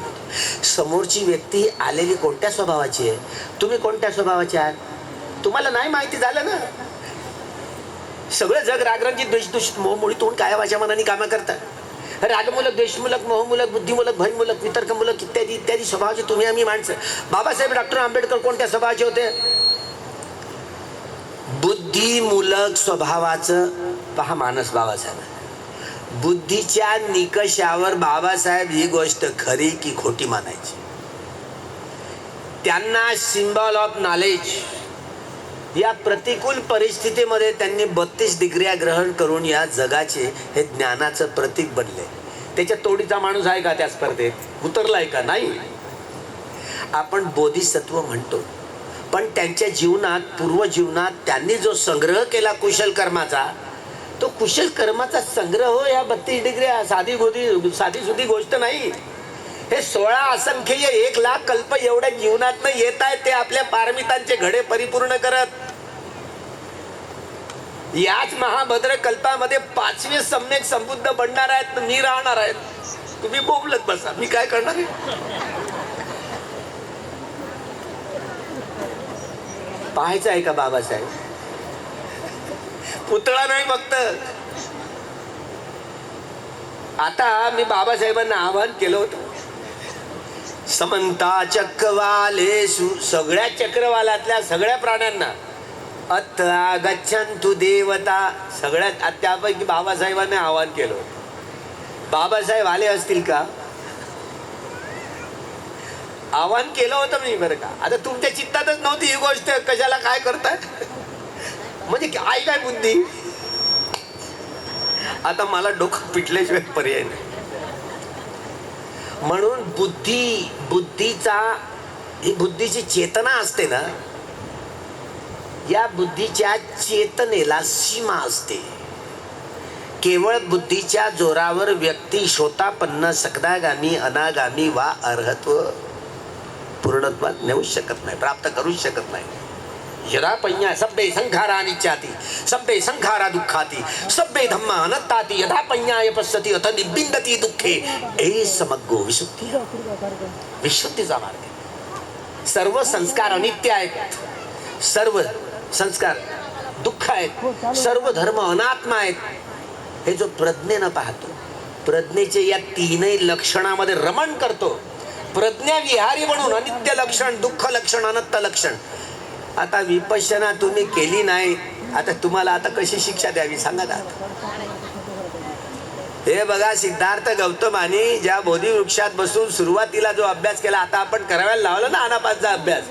समोरची व्यक्ती आलेली कोणत्या स्वभावाची आहे, तुम्ही कोणत्या स्वभावाचे आहात तुम्हाला नाही माहिती झालं ना. सगळं जग रागरंजित, द्वेषदूषित, मोहमोहित होऊन काय वाच्या मनाने कामं करतात. रागमूलक, द्वेषमूलक, मोहमूलक, बुद्धिमूलक, भयमूलक, वितर्कमूलक इत्यादी इत्यादी स्वभावाचे तुम्ही आम्ही माणसं. बाबासाहेब डॉक्टर आंबेडकर कोणत्या स्वभावाचे होते? बुद्धिमूलक स्वभावाचं. पहा मानस बाबासाहेब, बुद्धीच्या निकषावर बाबासाहेब ही गोष्ट खरी की खोटी मानायची. त्यांना सिम्बॉल ऑफ नॉलेज या प्रतिकूल परिस्थितीमध्ये त्यांनी 32 डिग्र्या ग्रहण करून या जगाचे हे ज्ञानाचं प्रतीक बनले. त्याच्या तोडीचा माणूस आहे का त्या स्पर्धेत? उतरलाय का? नाही. आपण बोधिसत्व म्हणतो, पण त्यांच्या जीवनात, पूर्वजीवनात त्यांनी जो संग्रह केला कुशल कर्माचा, तो कुशल कर्माचा संग्रह हो या 32 डिग्र्या साधी सुधी गोष्ट नाही. हे 16 असंख्य 1 लाख कल्प एवढ्या जीवनात येत आहेत ते आपल्या पारमितांचे घडे परिपूर्ण करत. याच महाभद्र कल्पामध्ये 5वे सम्यक संबुद्ध बनणार आहेत, मी राहणार आहेत. तुम्ही बोलत बसा, मी काय करणार आहे? पाहायचं आहे का बाबासाहेब? पुतळा नाही फक्त. आता मी बाबासाहेबांना आवाहन केलं होतं, समंता चक्रवालेषु, सगळ्या चक्रवालातल्या सगळ्या प्राण्यांना, अत्र गच्छन्तु देवता, सगळ्यात त्यापैकी बाबासाहेबांनी आवाहन केलं होतं. बाबासाहेब आले असतील का? आवाहन केलं होतं मी, बरं का. आता तुमच्या चित्तातच नव्हती ही गोष्ट, कशाला काय करताय म्हणजे काय काय बुद्धी. आता मला डोकं पिटल्याशिवाय पर्याय नाही. म्हणून बुद्धीचा, ही बुद्धीची चेतना असते ना, या बुद्धीच्या चेतनेला सीमा असते. केवळ बुद्धीच्या जोरावर व्यक्ती शोतापन्न, सकदागामी, अनागामी वा अर्हत्व पूर्णत्वात नेऊ शकत नाही, प्राप्त करू शकत नाही. यदा पඤ्ञा सब्बे संखारा नित्याति, सब्बे संखारा दुःखाति, सब्बे धम्मा अनत्ताति, यदा पඤ्ञाय पश्यति अथ निबिंदति दुःखे, ए समग्गो विशुद्धी. विशुद्धीचा मार्ग. सर्व संस्कार अनित्य आहेत, सर्व संस्कार दुःख आहेत, सर्व धर्म अनात्मा आहेत. हे जो प्रज्ञेनं पाहतो, प्रज्ञेचे या 3ही लक्षणामध्ये रमण करतो, प्रज्ञा विहारी म्हणून अनित्य लक्षण, दुःख लक्षण, अनंत लक्षण. आता विपश्यना तुम्ही केली नाही, आता तुम्हाला आता कशी शिक्षा द्यावी सांगा ना. हे बघा, सिद्धार्थ गौतमाने ज्या बोधी वृक्षात बसून सुरुवातीला जो अभ्यास केला, आता आपण करायला लावला ना आनापानचा अभ्यास,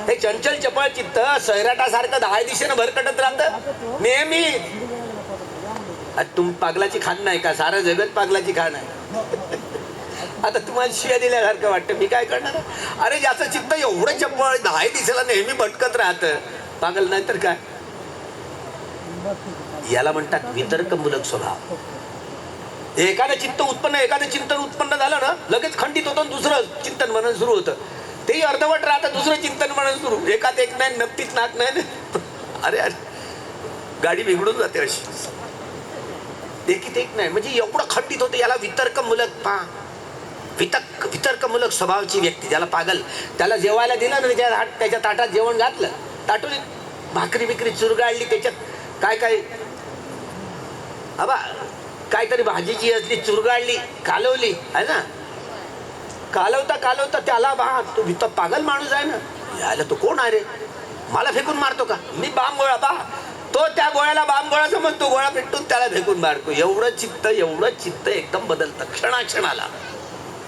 हे चंचल चपळ चित्त सैराटासारखं 10 दिशेनं भरकटत राहतं नेहमी. तुम पागलाची खाण नाही का? सारं जगत पागलाची खाण आहे. आता तुम्हाला शिया दिल्यासारखं वाटतं, मी काय करणार? अरे ज्याचं चित्त एवढं चपळ 10 दिशेला नेहमी भटकत राहतं, पागल नाही तर काय. याला म्हणतात वितर्कमूलक स्वभाव. एखादं चित्त उत्पन्न, एखादं चिंतन उत्पन्न झालं ना, लगेच खंडित होतं, दुसरं चिंतन मनन सुरू होतं. तेही अर्धवट राहतं, दुसरं चिंतन मनन सुरू. एकात एक नाही, नक्कीच नाक नाही. अरे अरे गाडी बिघडून जाते अशी. एकीत एक नाही म्हणजे एवढं खंडित होतं. याला वितर्कमूलक वितर्कमूलक स्वभावाची व्यक्ती, ज्याला पागल. त्याला जेवायला दिलं ना, त्याच्या ताटात जेवण घातलं, ताटून भाकरी बिकरी चुरगाळली, त्याच्यात काय काय आबा काहीतरी भाजीची असली चुरगाळली, कालवली आहे ना. कालवता कालवता त्याला तो पागल माणूस आहे ना, यायला तो कोण आहे रे, मला फेकून मारतो का? मी बाम गोळा तो त्या गोळ्याला बाम गोळा समजतो, गोळा पेटून त्याला फेकून मारतो. एवढं चित्त एकदम बदलतं क्षणाक्षणाला.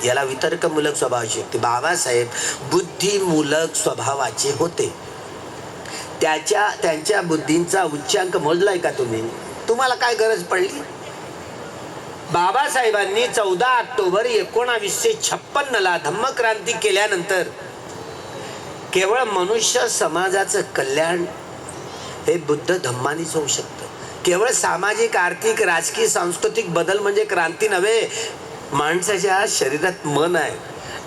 याला वितर्कमूलक स्वभावाची व्यक्ती. बाबासाहेब बुद्धिमूलक स्वभावाचे होते. त्यांच्या बुद्धींचा उच्चांक मोजलाय का तुम्ही? तुम्हाला काय गरज पडली? बाबासाहेबांनी 14 ऑक्टोबर 1956 धम्मक्रांती केल्यानंतर केवळ मनुष्य समाजाचं कल्याण हे बुद्ध धम्मानीच होऊ शकतं. केवळ सामाजिक, आर्थिक, राजकीय, सांस्कृतिक बदल म्हणजे क्रांती नव्हे. माणसाच्या शरीरात मन आहे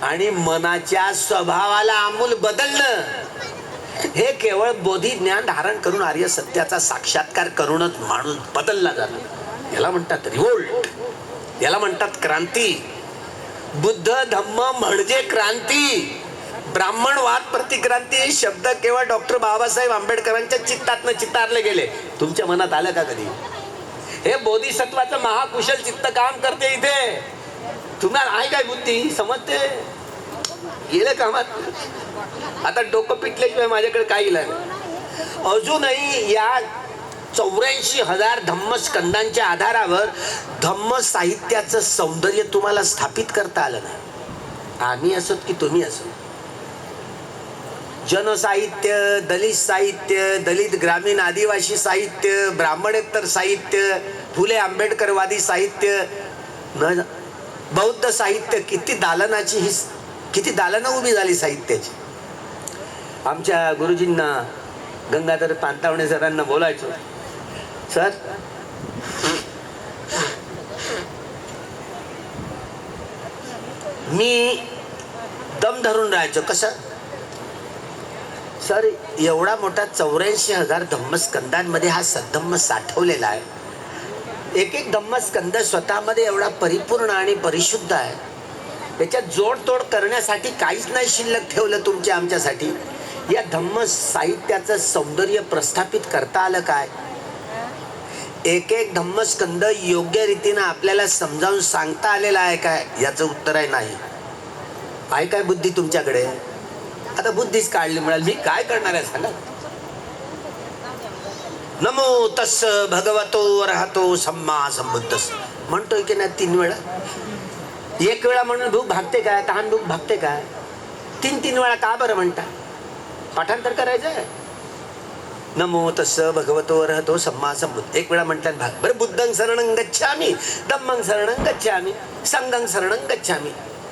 आणि मनाच्या स्वभावाला आमूल बदलणं हे केवळ बोधी ज्ञान धारण करून आर्य सत्याचा साक्षात्कार करूनच माणूस बदलला जातो. याला म्हणतात रिव्होल्ट, याला म्हणतात क्रांती. बुद्ध धम्म म्हणजे क्रांती. ब्राह्मणवाद प्रतिक्रांती हे शब्द केवळ डॉक्टर बाबासाहेब आंबेडकरांच्या चित्तातनं चितारले गेले. तुमच्या मनात आलं का कधी? हे बोधिसत्वाचं महाकुशल चित्त काम करते इथे. तुम्हाला आहे काय बुद्धी? समजते? गेले कामात. आता डोकं पिटल्याशिवाय माझ्याकडे काही इलाज नाही. अजूनही या 84,000 धम्मस्कंदांच्या आधारावर धम्म साहित्याचं सौंदर्य तुम्हाला स्थापित करता आलं नाही. आम्ही असोत की तुम्ही असो, जनसाहित्य, दलित साहित्य, दलित ग्रामीण आदिवासी साहित्य, ब्राह्मणेतर साहित्य, फुले आंबेडकरवादी साहित्य, बौद्ध साहित्य, किती दालनं उभी झाली साहित्याची. आमच्या गुरुजींना, गंगाधर पांतावणे सरांना बोलायचो, सर मी दम धरून राहायचो. कसं सर? एवढा मोठा 84,000 धम्मस्कंदांमध्ये हा सद्धम्म साठवलेला आहे. एक धम्मस्कंद स्वतःमध्ये एवढा परिपूर्ण आणि परिशुद्ध आहे. त्याच्यात जोडतोड करण्यासाठी काहीच नाही शिल्लक ठेवलं तुमच्या आमच्यासाठी. या धम्म साहित्याचं सौंदर्य प्रस्थापित करता आलं काय? एक धम्मस्कंद योग्य रीतीनं आपल्याला समजावून सांगता आलेला आहे काय? याचं उत्तर आहे नाही. आहे काय बुद्धी तुमच्याकडे? आता बुद्धीच काढली मिळाली, मी काय करणार आहे सांगा. नमो तस्स भगवतो अरहतो सम्मा संबुद्धस्स म्हणतोय की नाही 3 वेळा? 1 वेळा म्हणून भूक भागते काय? तहान भूक भागते काय? 3 वेळा का बरं म्हणता? पाठांतर करायचंय. नमो तस्स भगवतो अरहतो सम्मा संबुद्ध 1 वेळा म्हटल्यात भाग. बरं, बुद्धं शरणं गच्छामि, धम्मं शरणं गच्छामि, संघं शरणं गच्छामि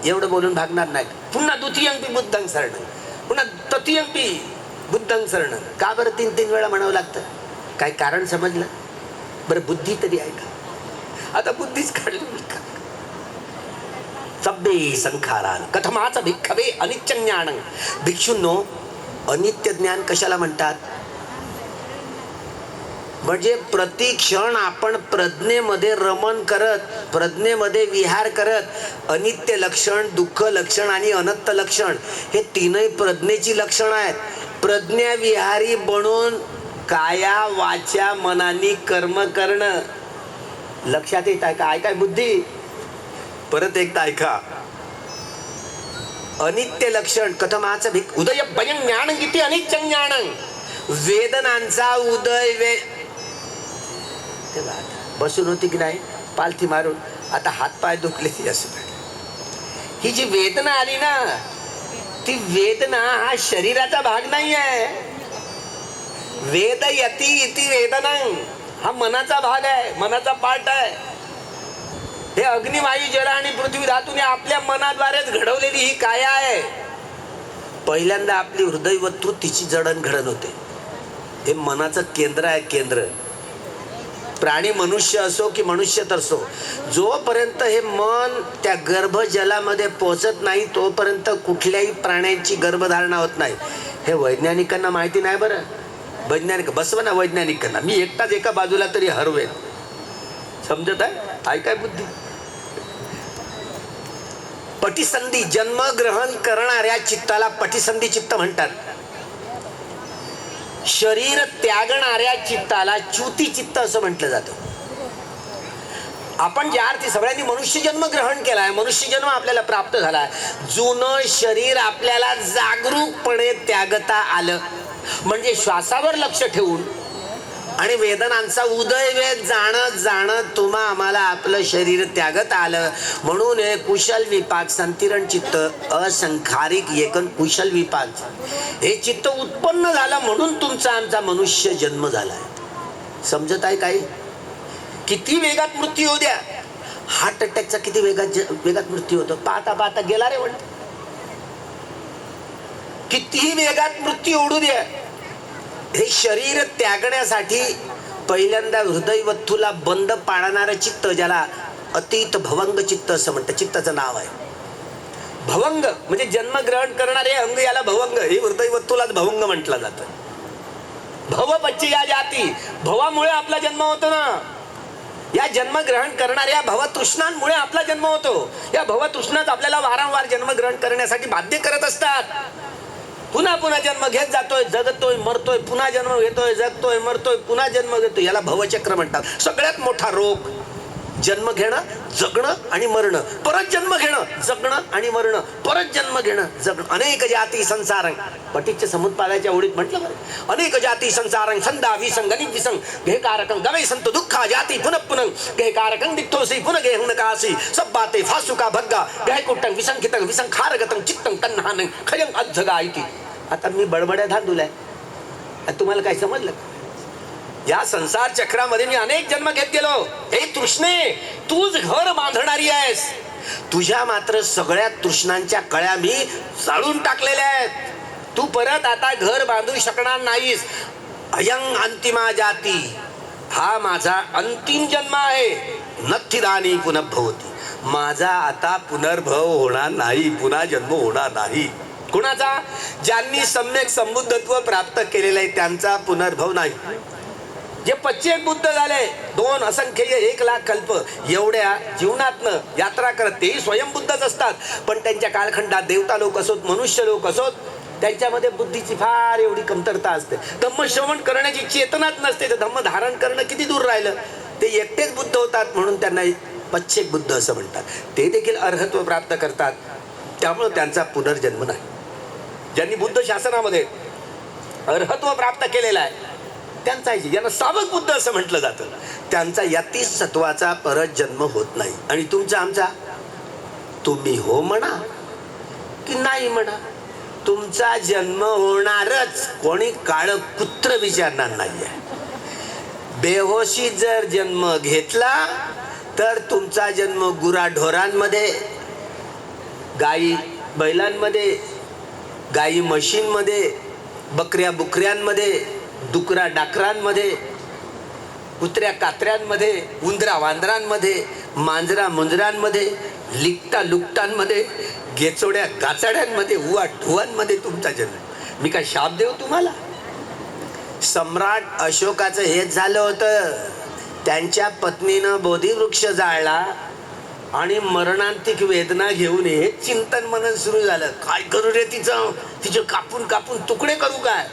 एवढं बोलून भागणार नाही. पुन्हा द्वितीयंपी बुद्धं शरणं, पुन्हा तृतीयंपी बुद्धं शरणं. का बरं 3 वेळा म्हणावं लागतं? काय कारण समजलं? बरं, बुद्धी तरी आहे का? आता बुद्धीच काढली का? सब्बे संखारान कथमाच भिक्खवे अनित्य ज्ञानं. भिक्षूंनो, अनित्य ज्ञान कशाला म्हणतात? म्हणजे प्रतिक्षण आपण प्रज्ञेमध्ये रमण करत, प्रज्ञेमध्ये विहार करत, अनित्य लक्षण, दुःख लक्षण आणि अनंत लक्षण हे 3ही प्रज्ञेची लक्षणं आहेत. प्रज्ञा विहारी बनून काया वाचा मनानी कर्म करणं. लक्षात येत आहे का? ऐकाय बुद्धी, परत एकदा ऐका. अनित्य लक्षण कथमाच भिक उदय भयं ज्ञान किती अनित्य ज्ञान. वेदनांचा उदय बसून होती की नाही पालथी मारून, आता हातपाय दुखले. ही जी वेदना आली ना, ती वेदना हा शरीराचा भाग नाही आहे. वेद यती इति वेदना हा मनाचा भाग आहे, मनाचा पार्ट आहे. हे अग्नी वायू जल आणि पृथ्वी धातूने आपल्या मनाद्वारेच घडवलेली ही काया आहे. पहिल्यांदा आपली हृदयवस्तू तिची जडणघडण होते. हे मनाचं केंद्र आहे, केंद्र. प्राणी मनुष्य असो की मनुष्य तर असो, जोपर्यंत हे मन त्या गर्भजलामध्ये पोहोचत नाही तोपर्यंत कुठल्याही प्राण्यांची गर्भधारणा होत नाही. हे वैज्ञानिकांना माहिती नाही बरं. वैज्ञानिक बसवा ना वैज्ञानिकांना, मी एकटाच एका बाजूला तरी हरवेन. समजत आहे काय बुद्धी? पटिसंधी जन्मग्रहण करणाऱ्या चित्ताला पटिसंधी चित्त म्हणतात. शरीर त्यागणाऱ्या चित्ताला च्युती चित्त असं म्हटलं जातं. आपण ज्या अर्थी सगळ्यांनी मनुष्य जन्म ग्रहण केलाय, मनुष्य जन्म आपल्याला प्राप्त झालाय, जुनं शरीर आपल्याला जागरूकपणे त्यागता आलं. म्हणजे श्वासावर लक्ष ठेवून आणि वेदनांचा उदयवेद जाणत जाणत तुम्हा आम्हाला आपलं शरीर त्यागत आलं. म्हणून हे कुशल विपाक संतिरण चित्त असंखारिक एकन कुशल विपाक हे चित्त उत्पन्न झालं म्हणून तुमचा आमचा मनुष्य जन्म झालाय. समजत आहे काही? किती वेगात मृत्यू होऊ द्या, हार्ट अटॅकचा किती वेगात मृत्यू होतो, पाहता पाहता गेला रे म्हणतो. कितीही वेगात मृत्यू ओढू द्या, हे शरीर त्यागण्यासाठी पहिल्यांदा हृदयवस्तूला बंद पाडणारं चित्त, ज्याला अतीत भवंग चित्त असं म्हणतं, चित्ताचं नाव आहे. भवंग म्हणजे जन्मग्रहण करणारे अंग, याला भवंग, हे हृदयवस्तूलाच भवंग म्हटलं जातं. भव पच्ची या जाती, भवामुळे आपला जन्म होतो ना. या जन्मग्रहण करणाऱ्या भवतृष्णांमुळे आपला जन्म होतो. या भवतृष्णाच आपल्याला वारंवार जन्मग्रहण करण्यासाठी बाध्य करत असतात. पुन्हा पुन्हा जन्म घेत जातोय, जगतोय, मरतोय, पुन्हा जन्म घेतोय, जगतोय, मरतोय, पुन्हा जन्म घेतोय. याला भवचक्र म्हणतात. सगळ्यात मोठा रोग जन्म घेणं, जगणं आणि मरणं, परत जन्म घेणं, जगणं आणि मरणं, परत जन्म घेणं, जगणं. अनेक जाती संसारं, पटीच्या समुत्पादाच्या ओळीत म्हटलं बरं. अनेक जाती संसारं संधा विसंग गणित विसंग घेकारकं गवे संत दुःखा जाती पुनः पुनः घेकारकं दिक्तोसी पुनः गेहुन कासी सब बाते फासुका भग्गा गहकुट्टं विसंखितं विसंखारगतं चित्तं तन्हानं खयं अज्जगा इति. आता मी बडबड्या धांदुलाय, तुम्हाला काय समजलं? या संसार चक्रामध्ये मी अनेक जन्म घेत गेलो. हे तृष्णे, तूच घर बांधणारी आहेस. तुझ्या मात्र सगळ्या तृष्णांच्या कळ्या मी जाळून टाकलेल्या आहेत. तू परत आता घर बांधू शकणार नाहीस. अयं अंतिमा जाती, हा माझा अंतिम जन्म आहे. नत्थिदानी पुनर्भवती, माझा आता पुनर्भव होणार नाही, पुन्हा जन्म होणार नाही. कुणाचा? ज्यांनी सम्यक संबुद्धत्व प्राप्त केलेलं आहे त्यांचा पुनर्भव नाही. जे 25 बुद्ध झाले, 2 असंख्य 1 लाख कल्प एवढ्या जीवनातनं यात्रा करत, तेही स्वयंबुद्धच असतात. पण त्यांच्या कालखंडात देवता लोक असोत, मनुष्य लोक असोत, त्यांच्यामध्ये बुद्धीची फार एवढी कमतरता असते. धम्म श्रवण करण्याची चेतनाच नसते, तर धम्म धारण करणं किती दूर राहिलं. ते एकटेच बुद्ध होतात म्हणून त्यांना 25 बुद्ध असं म्हणतात. ते देखील अर्हत्व प्राप्त करतात, त्यामुळे त्यांचा पुनर्जन्म नाही. ज्यांनी बुद्ध शासनामध्ये अर्हत्व प्राप्त केलेला आहे त्यांचा, ज्यांना सावक बुद्ध असं म्हटलं जातं, त्यांचा यती सत्वाचा परत जन्म होत नाही. आणि तुमचा आमचा, तुम्ही हो म्हणा की नाही म्हणा, तुमचा जन्म होणारच. कोणी काळ कुत्र विचारणार नाहीये. बेहोशी जर जन्म घेतला तर तुमचा जन्म गुराढोरांमध्ये, गाई बैलांमध्ये, गाई म्हशींमध्ये, बकऱ्या बुकऱ्यांमध्ये, डुकरा डाकरांमध्ये, कुत्र्या कात्र्यांमध्ये, उंदरा वांदरांमध्ये, मांजरा मुंजरांमध्ये, लिकटा लुकटांमध्ये, गेचोड्या गाचाड्यांमध्ये, उवा ठुवांमध्ये तुमचा जन्म. मी काय शाप देऊ तुम्हाला? सम्राट अशोकाचं हेच झालं होतं. त्यांच्या पत्नीनं बोधिवृक्ष जाळला आणि मरणांतिक वेदना घेऊन हे चिंतन मनन सुरू झालं. काय करू रे तिचं कापून कापून तुकडे करू काय?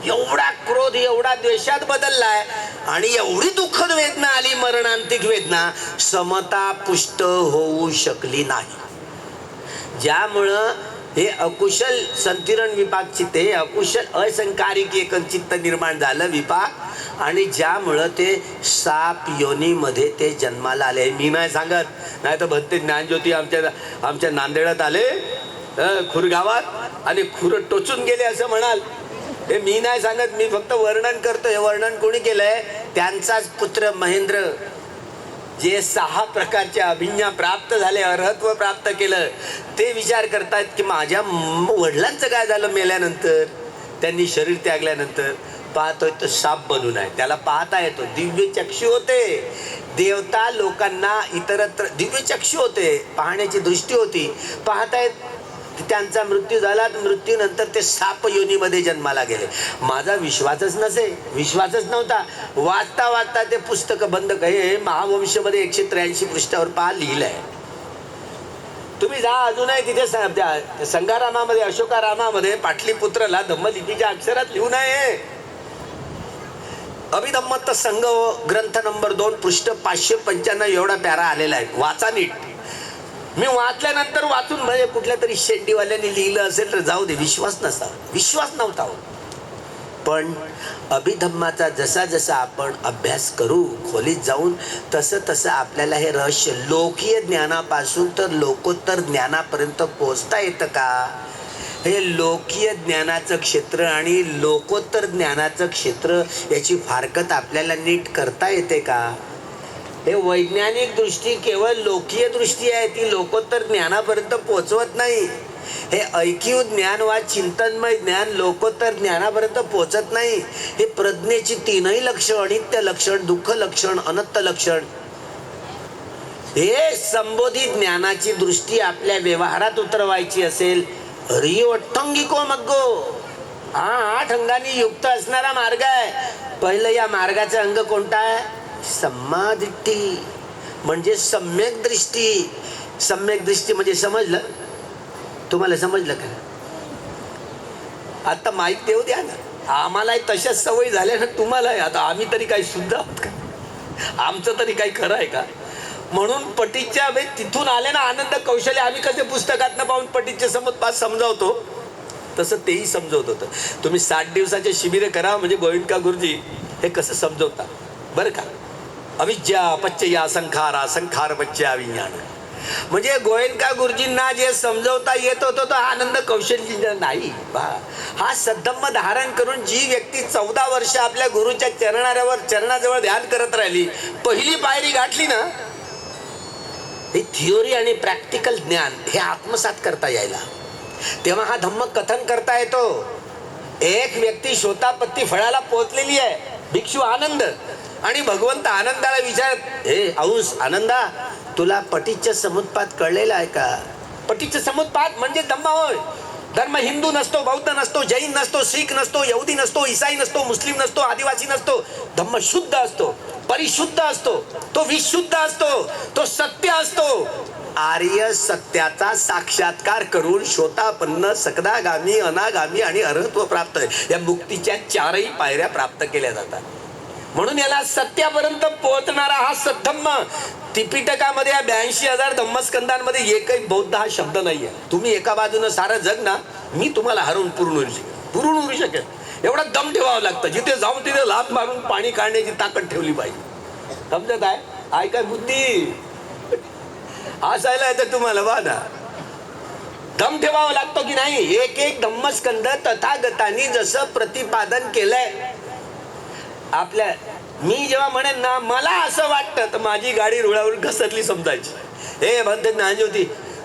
एवढा क्रोध, एवढा द्वेषात बदललाय आणि एवढी दुःखद वेदना आली, मरणांतिक वेदना, समता पुष्ट होऊ शकली नाही. ज्यामुळं हे अकुशल संतिरण विपाक चित्त, हे अकुशल असंकारिक एक चित्त निर्माण झालं विपाक, आणि ज्यामुळं ते साप योनीमध्ये ते जन्माला आले. मी नाही सांगत, नाही तर भंते ज्ञानज्योती आमच्या नांदेडात आले, खुरगावात आणि खुरं टोचून गेले असं म्हणाल. हे मी नाही सांगत, मी फक्त वर्णन करतो. हे वर्णन कोणी केलंय? त्यांचाच पुत्र महेंद्र, जे 6 प्रकारच्या अभिज्ञा प्राप्त झाले, अर्हत्व प्राप्त केलं. ते विचार करतात की माझ्या वडिलांचं काय झालं मेल्यानंतर, त्यांनी शरीर त्यागल्यानंतर. पाहतोय तर साप बनून आहे, त्याला पाहता येतो. दिव्य चक्षु होते. देवता लोकांना इतरत्र दिव्य चक्षु होते, पाहण्याची दृष्टी होती. पाहतायत त्यांचा मृत्यू झाला. मृत्यूनंतर ते साप योनीमध्ये जन्माला गेले. माझा विश्वासच विश्वासच नव्हता. वाचता वाचता ते पुस्तक बंद हे महावंशमध्ये 183 पृष्ठावर पहा लिहिलंय. तुम्ही जा अजूनही तिथे संघारामामध्ये, अशोकारामामध्ये पाटलीपुत्रला धम्मलिपीच्या अक्षरात लिहून आहे. अभिधम्मत संघ ग्रंथ नंबर 2 पृष्ठ 595 एवढा प्यारा आलेला आहे. वाचा नीट. मी वाचल्यानंतर वाचून म्हणजे कुठल्या तरी शेंडीवाल्याने लिहिलं असेल तर जाऊ दे, विश्वास नव्हता. पण अभिधम्माचा जसा जसा आपण अभ्यास करू खोलीत जाऊन, तसं तसं आपल्याला हे रहस्य लोकीय ज्ञानापासून तर लोकोत्तर ज्ञानापर्यंत पोहोचता येतं का? हे लोकीय ज्ञानाचं क्षेत्र आणि लोकोत्तर ज्ञानाचं क्षेत्र याची फारकत आपल्याला नीट करता येते का? हे वैज्ञानिक दृष्टी केवळ लोकीय दृष्टी आहे, ती लोकोत्तर ज्ञानापर्यंत पोहोचवत नाही. हे ऐकीव ज्ञान वा चिंतनमय ज्ञान लोकोत्तर ज्ञानापर्यंत पोहोचत नाही. हे प्रज्ञेची 3ही लक्षण, नित्य लक्षण, दुःख लक्षण, अनंत लक्षण, हे संबोधित ज्ञानाची दृष्टी आपल्या व्यवहारात उतरवायची असेल, रिओटंगिको मग्गो हा 8 अंगांनी युक्त असणारा मार्ग आहे. पहिलं या मार्गाचा अंग कोणता आहे? सम्मादिट्ठी, म्हणजे सम्यक दृष्टी. सम्यक दृष्टी म्हणजे समजलं तुम्हाला? समजलं का? आता माहीत देऊ द्या ना. आम्हाला तशाच सवय झाल्या ना, तुम्हाला आता आम्ही तरी काही शुद्ध आहोत का? आमचं तरी काही खरं आहे का? म्हणून पटीच्या तिथून आले ना आनंद कौशल्य, आम्ही कसे पुस्तकातनं पाहून पटीचे समुत्पाद समजावतो तसं तेही समजवत होतं. तुम्ही 60 दिवसाचे शिबिर करा, म्हणजे गोविंदका गुरुजी हे कसं समजवता बरं का. अविद्या पच्चया संखारा, संखार पच्चया विज्ञान. म्हणजे गोविंदका गुरुजींना जे समजवता येत होतं तो आनंद कौशल्य नाही. हा सद्धम्म धारण करून जी व्यक्ती 14 वर्ष आपल्या गुरुच्या चरणाजवळ ध्यान करत राहिली, पहिली पायरी गाठली ना, हे थिओरी आणि प्रॅक्टिकल ज्ञान हे आत्मसात करता यायला, तेव्हा हा धम्म कथन करता येतो. एक व्यक्ती शोतापत्ती फळाला पोहोचलेली आहे, भिक्षू आनंद, आणि भगवंत आनंदाला विचारत, हे औस आनंदा, तुला पटीच्य समुत्पाद कळलेला आहे का? पटीच्य समुत्पाद म्हणजे धम्म होय. धर्म हिंदू नसतो, बौद्ध नसतो, जैन नसतो, शीख नसतो, यहुदी नसतो, ईसाई नसतो, मुस्लिम नसतो, आदिवासी नसतो. धम्म शुद्ध असतो, परिशुद्ध असतो, तो विशुद्ध असतो, तो सत्य असतो. आर्य सत्याचा साक्षात्कार करून शोतापन्न, सकदागामी, अनागामी आणि अर्हत्व प्राप्त, या मुक्तीच्या 4ही पायऱ्या प्राप्त केल्या जातात. म्हणून याला सत्यापर्यंत पोहोचणारा हा सद्धम्म. त्रिपिटकामध्ये 82,000 धम्मस्कंदांमध्ये एकही बौद्ध हा शब्द नाहीये. तुम्ही एका बाजूनं सारं जग ना, मी तुम्हाला हरवून पुरून उरू शकेल एवढा दम ठेवावं लागतं. जिथे जाऊन तिथे लाभ मारून पाणी काढण्याची ताकद ठेवली पाहिजे. समजत आहे काय बुद्धी? हसायला येतं तुम्हाला बा ना. दम ठेवावा लागतो की नाही. एक धम्मस्कंद तथागतांनी जसं प्रतिपादन केलंय आपल्या, मी जेव्हा म्हणेन ना मला असं वाटतं, तर माझी गाडी रुळावर घसरली समजायची. हे म्हणते ना ज्योती,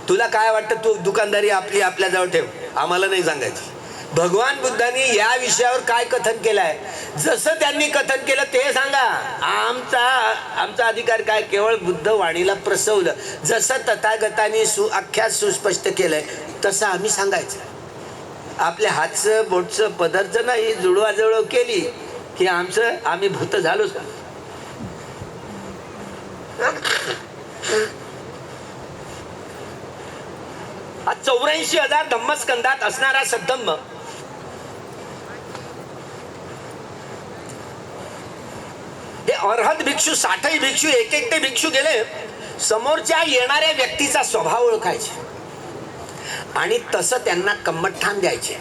तुला काय वाटतं, तू दुकानदारी आपली आपल्याजवळ ठेव, आम्हाला नाही सांगायची. भगवान बुद्धांनी या विषयावर काय कथन केलंय, जसं त्यांनी कथन केलं ते सांगा. आमचा अधिकार काय, केवळ बुद्ध वाणीला प्रसवलं. जसं तथागतांनी अख्ख्यात सुस्पष्ट केलंय तसं आम्ही सांगायचं. आपल्या हातचं बोटचं पदार्थ नाही जुळवाजुळव केली की आम्ही भूत झालोच का? हा 84,000 धम्मस्कंदात असणारा सद्धम्म हे अर्हत भिक्षू, 60ही भिक्षू, एक भिक्षू गेले समोरच्या येणाऱ्या व्यक्तीचा स्वभाव ओळखायचे आणि तसं त्यांना कम्मठान द्यायचे.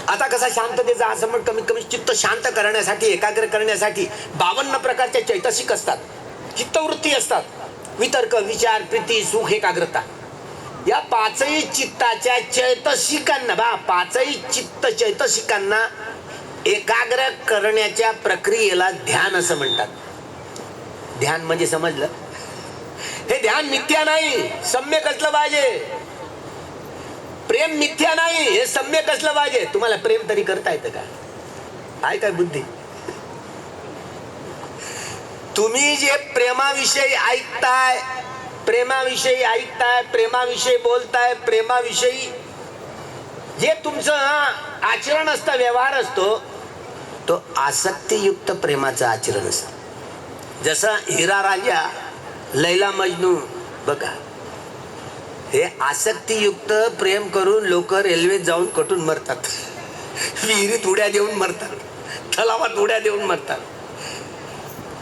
आता कसा शांततेचा हा समज कमीत कमी चित्त शांत करण्यासाठी, एकाग्र करण्यासाठी 52 प्रकारचे चैतसिक असतात, चित्तवृत्ती असतात, वितर्क, विचार, प्रीती, सुख, एकाग्रता. या पाचही चित्ताच्या चैतसिकांना पाचही चित्त चैतसिकांना एकाग्र करण्याच्या प्रक्रियेला ध्यान असं म्हणतात. ध्यान म्हणजे समजलं? हे ध्यान मिथ्या नाही, सम्यक असलं पाहिजे. प्रेम मिथ्या नाही, हे सम्यक असलं पाहिजे. तुम्हाला प्रेम तरी करता येतं का? आहे काय बुद्धी? तुम्ही जे प्रेमाविषयी ऐकताय, प्रेमाविषयी बोलताय, प्रेमाविषयी जे तुमचं आचरण असतं, व्यवहार असतो, तो आसक्तीयुक्त प्रेमाचं आचरण असतं. जसं हिरा रांझा, लैला मजनू बघा, हे आसक्तीयुक्त प्रेम करून लोक रेल्वेत जाऊन कटून मरतात, विहिरीत उड्या देऊन मरतात, तलावात उड्या देऊन मरतात.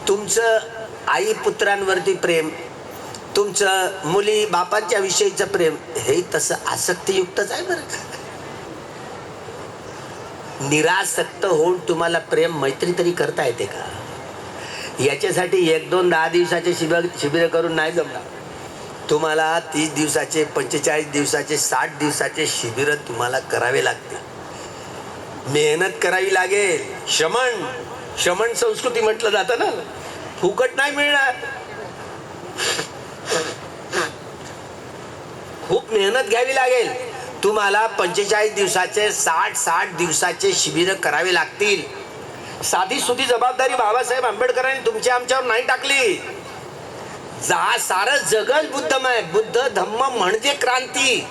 तुमचं आई पुत्रांवरती प्रेम, तुमचं मुली बापांच्या विषयीचं प्रेम, हे तसं आसक्तीयुक्तच आहे बरं का. निरासक्त होऊन तुम्हाला प्रेम मैत्री तरी करता येते का? याच्यासाठी 1-2 10 दिवसाचे शिबिर करून नाही जमणार. तुम्हाला 30 दिवसाचे, 45 दिवसाचे, 60 दिवसाचे शिबिर तुम्हाला करावे लागते. मेहनत करावी लागेल. श्रमण संस्कृती म्हटलं जातं ना, फुकट नाही मिळणार. खूप मेहनत घ्यावी लागेल. तुम्हाला 45 दिवसाचे, 60 दिवसाचे शिबिर करावे लागतील. साधी सुधी जबाबदारी बाबासाहेब आंबेडकरांनी तुमच्या आमच्यावर नाही टाकली. सारं जगल बुद्धमय. बुद्ध धम्म म्हणजे क्रांती.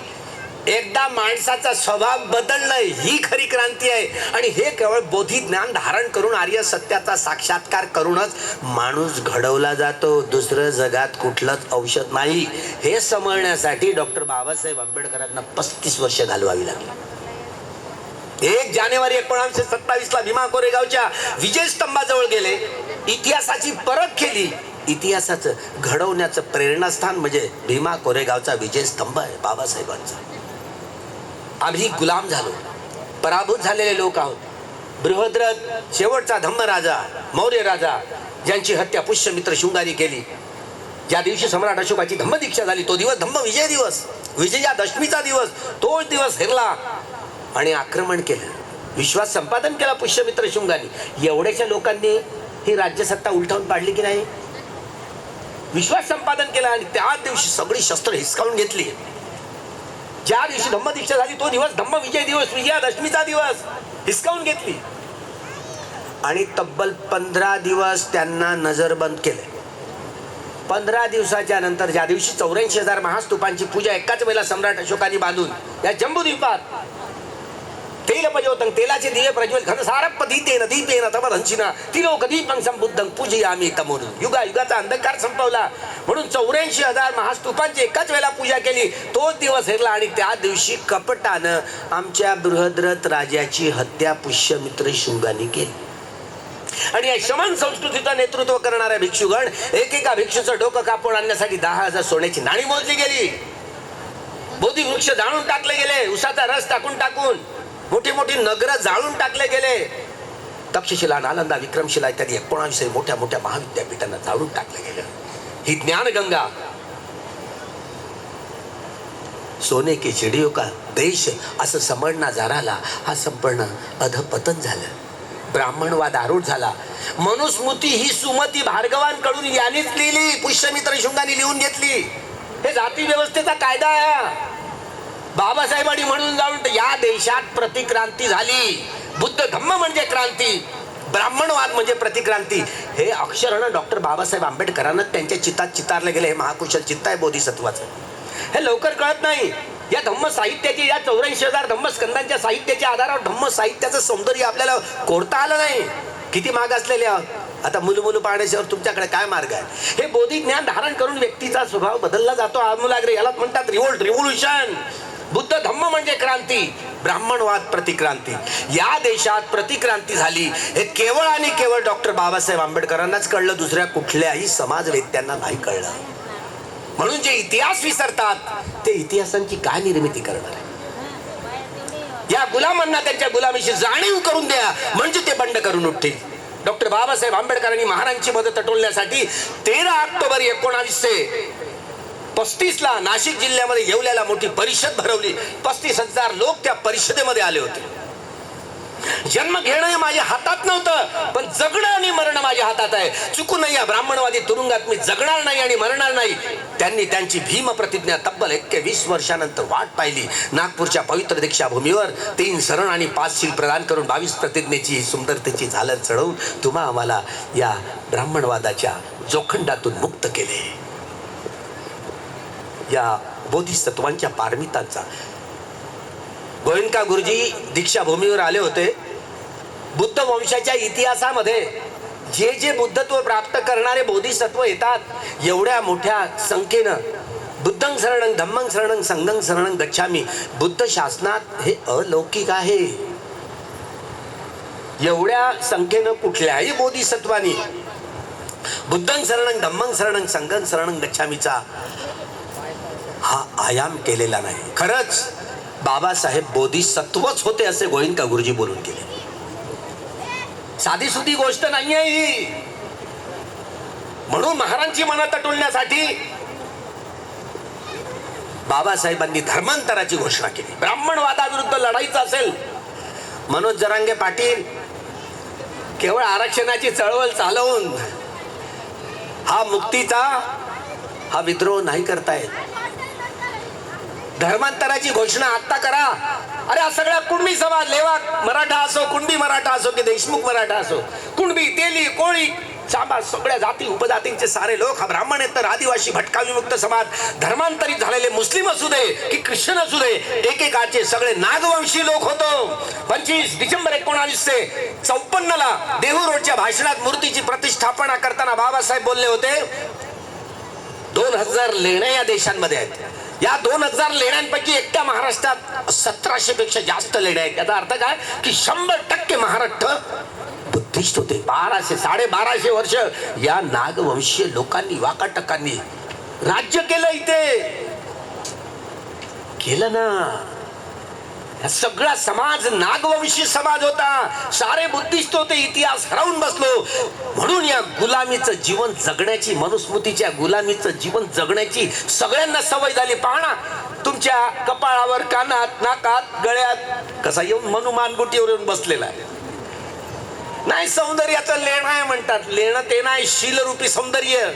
एकदा माणसाचा स्वभाव बदलणं ही खरी क्रांती आहे. आणि हे केवळ बोधी ज्ञान धारण करून, आर्य सत्याचा साक्षात्कार करूनच माणूस घडवला जातो. दुसरं जगात कुठलंच औषध नाही. हे समजण्यासाठी डॉक्टर बाबासाहेब आंबेडकरांना 35 वर्ष घालवावी लागली. 1 जानेवारी 1927 भीमा कोरेगावच्या विजयस्तंभाजवळ गेले, इतिहासाची परख केली. इतिहासाचं घडवण्याचं प्रेरणास्थान म्हणजे भीमा कोरेगावचा विजयस्तंभ आहे बाबासाहेबांचा. आम्ही गुलाम झालो, पराभूत झालेले लोक आहोत. बृहद्रथ शेवटचा धम्मराजा, मौर्य राजा, ज्यांची हत्या पुष्यमित्र शृंगारी केली, ज्या दिवशी सम्राट अशोकाची धम्मदीक्षा झाली, तो दिवस धम्म विजय दिवस, विजयादशमीचा दिवस, तोच दिवस हेरला आणि आक्रमण केलं. विश्वास संपादन केला पुष्यमित्र शृंगारी. एवढ्याच्या लोकांनी ही राज्यसत्ता उलटवून पाडली की नाही? विश्वास संपादन केला आणि त्या दिवशी सगळी शस्त्र हिसकावून घेतली. ज्या दिवशी धम्मदीक्षा झाली तो दिवस धम्म विजय दिवस, विजयादशमीचा दिवस हिसकावून घेतली. आणि तब्बल 15 दिवस त्यांना नजरबंद केले. 15 दिवसाच्या नंतर ज्या दिवशी 84,000 महास्तूपांची पूजा एकाच वेळेला सम्राट अशोकाने बांधून या जम्बूद्वीपात तेल प्रज्वलितं, तेलाचे दिवे प्रज्वल घनसारपदीतेन दीपेन तव हंसिना तिलोकदीपं संबुद्धं पूजयामि तमोन. युगायुगाचा अंधकार संपवला म्हणून 84,000 महास्तूपांची एकाच वेळेला पूजा केली. तोच दिवस हेरला आणि त्या दिवशी कपटानं आमच्या बृहद्रथ राजाची हत्या पुष्यमित्र शृंगाने केली. आणि या शमन संस्कृतीचं नेतृत्व करणाऱ्या भिक्षुगण एकेका भिक्षूचं डोकं कापून आणण्यासाठी 10,000 सोन्याची नाणी मोजली गेली. बोधी वृक्ष जाळून टाकले गेले, उसाचा रस टाकून मोठी मोठी नगर जाळून टाकले गेले. तक्षशिला, नालंदा, विक्रमशिला इत्यादी 19 मोठ्या मोठ्या महाविद्यापीठांना जाळून टाकले गेले. ही ज्ञानगंगा, सोने की चिडियों का देश असं समजणा जाराला हा संपूर्ण अधपतन झालं. ब्राह्मणवाद आरूढ झाला. मनुस्मृती ही सुमती भार्गवांकडून यानेच लिहिली, पुष्यमित्र शृंगाने लिहून घेतली. हे जाती व्यवस्थेचा कायदा आहे. बाबासाहेबांनी म्हणून जाऊन या देशात प्रतिक्रांती झाली. बुद्ध धम्म म्हणजे क्रांती, ब्राह्मणवाद म्हणजे प्रतिक्रांती. हे अक्षरानं डॉक्टर बाबासाहेब आंबेडकरांना त्यांच्या चित्तात चितारले गेले. हे महाकुशल चित्त आहे बोधिसत्वाचं. हे लवकर कळत नाही. या धम्म साहित्याची, या 84,000 धम्मस्कंदांच्या साहित्याच्या आधारावर धम्म साहित्याचं सौंदर्य आपल्याला कोरता आलं नाही. किती माग असलेले आहोत. आता मुलमुल पाहण्याच्यावर तुमच्याकडे काय मार्ग आहे? हे बोधी ज्ञान धारण करून व्यक्तीचा स्वभाव बदलला जातो आमूलाग्र. यालाच म्हणतात रिव्होल्युशन. बुद्ध धम्म म्हणजे क्रांती, ब्राह्मणवाद प्रतिक्रांती. या देशात प्रतिक्रांती झाली हे केवळ आणि केवळ डॉक्टर बाबासाहेब आंबेडकरांनाच कळलं. दुसऱ्या कुठल्याही समाजवेत्यांना नाही कळलं. म्हणून जे इतिहास विसरतात ते इतिहासांची काय निर्मिती करणार आहे? या गुलामांना त्यांच्या गुलामीची जाणीव करून द्या, म्हणजे ते बंड करून उठतील. डॉक्टर बाबासाहेब आंबेडकरांनी महाराजांची मदत टटोलण्यासाठी 13 ऑक्टोबर 1900 35ला नाशिक जिल्ह्यामध्ये येवल्याला मोठी परिषद भरवली. 35,000 लोक त्या परिषदेमध्ये आले होते. जन्म घेणं हे माझ्या हातात नव्हतं, पण जगणं आणि मरणं माझ्या हातात आहे. चुकून या ब्राह्मणवादी तुरुंगात मी जगणार नाही आणि मरणार नाही. त्यांनी त्यांची भीम प्रतिज्ञा तब्बल 21 वर्षानंतर वाट पाहिली. नागपूरच्या पवित्र दीक्षाभूमीवर 3 शरण आणि 5 शील प्रदान करून 22 प्रतिज्ञेची सुंदरतेची झालर चढवून तुम्हा आम्हाला या ब्राह्मणवादाच्या जोखंडातून मुक्त केले. या बोधिसत्वांच्या पारमितांचा गोयंका गुरुजी दीक्षाभूमीवर आले होते. बुद्ध वंशाच्या इतिहासामध्ये जे जे बुद्धत्व प्राप्त करणारे बोधिसत्व येतात, एवढ्या मोठ्या संख्येनं बुद्धं शरणं धम्मं शरणं संघं शरणं गच्छामी, बुद्ध शासनात हे अलौकिक आहे. एवढ्या संख्येनं कुठल्याही बोधिसत्वानी बुद्धं शरणं धम्मं शरणं संघं शरणं गच्छामीचा हा आयाम केलेला नाही. खरंच बाबासाहेब बोधिसत्वच होते असे गोयंका गुरुजी बोलून गेले. साधी सुधी गोष्ट नाहीये ही. म्हणून महाराजांची मनं टटोलण्यासाठी बाबासाहेबांनी धर्मांतराची घोषणा केली. ब्राह्मणवादाविरुद्ध लढाईचं असेल, मनोज जरांगे पाटील केवळ आरक्षणाची चळवळ चालवून हा मुक्तीचा हा विद्रोह नाही करतायत. धर्मांतराची घोषणा आता करा. अरे हा सगळा कुणबी समाज, लेवाक मराठा असो, कुणबी मराठा असो की देशमुख मराठा असो, कुणबी तेली कोळी चांबा, सगळ्या जाती उपजातींचे सारे लोक, हा ब्राह्मण आहेत तर आदिवासी भटका विमुक्त समाज, धर्मांतरित झालेले मुस्लिम असू दे की ख्रिश्चन असू दे, एकेकाचे सगळे नागवंशी लोक होतो. 25 डिसेंबर 1954 देहू रोडच्या भाषणात मूर्तीची प्रतिष्ठापना करताना बाबासाहेब बोलले होते, 2000 लेण्या या देशांमध्ये आहेत. या 2000 लेण्यांपैकी एकट्या महाराष्ट्रात 1700 पेक्षा जास्त लेण्या आहेत. याचा अर्थ काय की 100% महाराष्ट्र बुद्धिस्ट होते. 1200-1250 वर्ष या नागवंशीय लोकांनी, वाकाटकांनी राज्य केलं इथे. केलं ना. सगळा समाज नागवंशी समाज होता. सारे बुद्धिस्ट होते. इतिहास हरवून बसलो. म्हणून या गुलामीचं जीवन जगण्याची, मनुस्मृतीच्या गुलामीचं जीवन जगण्याची सगळ्यांना सवय झाली. पाहणा तुमच्या कपाळावर, कानात, नाकात, गळ्यात कसा येऊन मनू मानगुटीवर येऊन बसलेला आहे. नाही, सौंदर्याचं लेणं आहे म्हणतात. लेणं ते नाही, शीलरूपी सौंदर्य,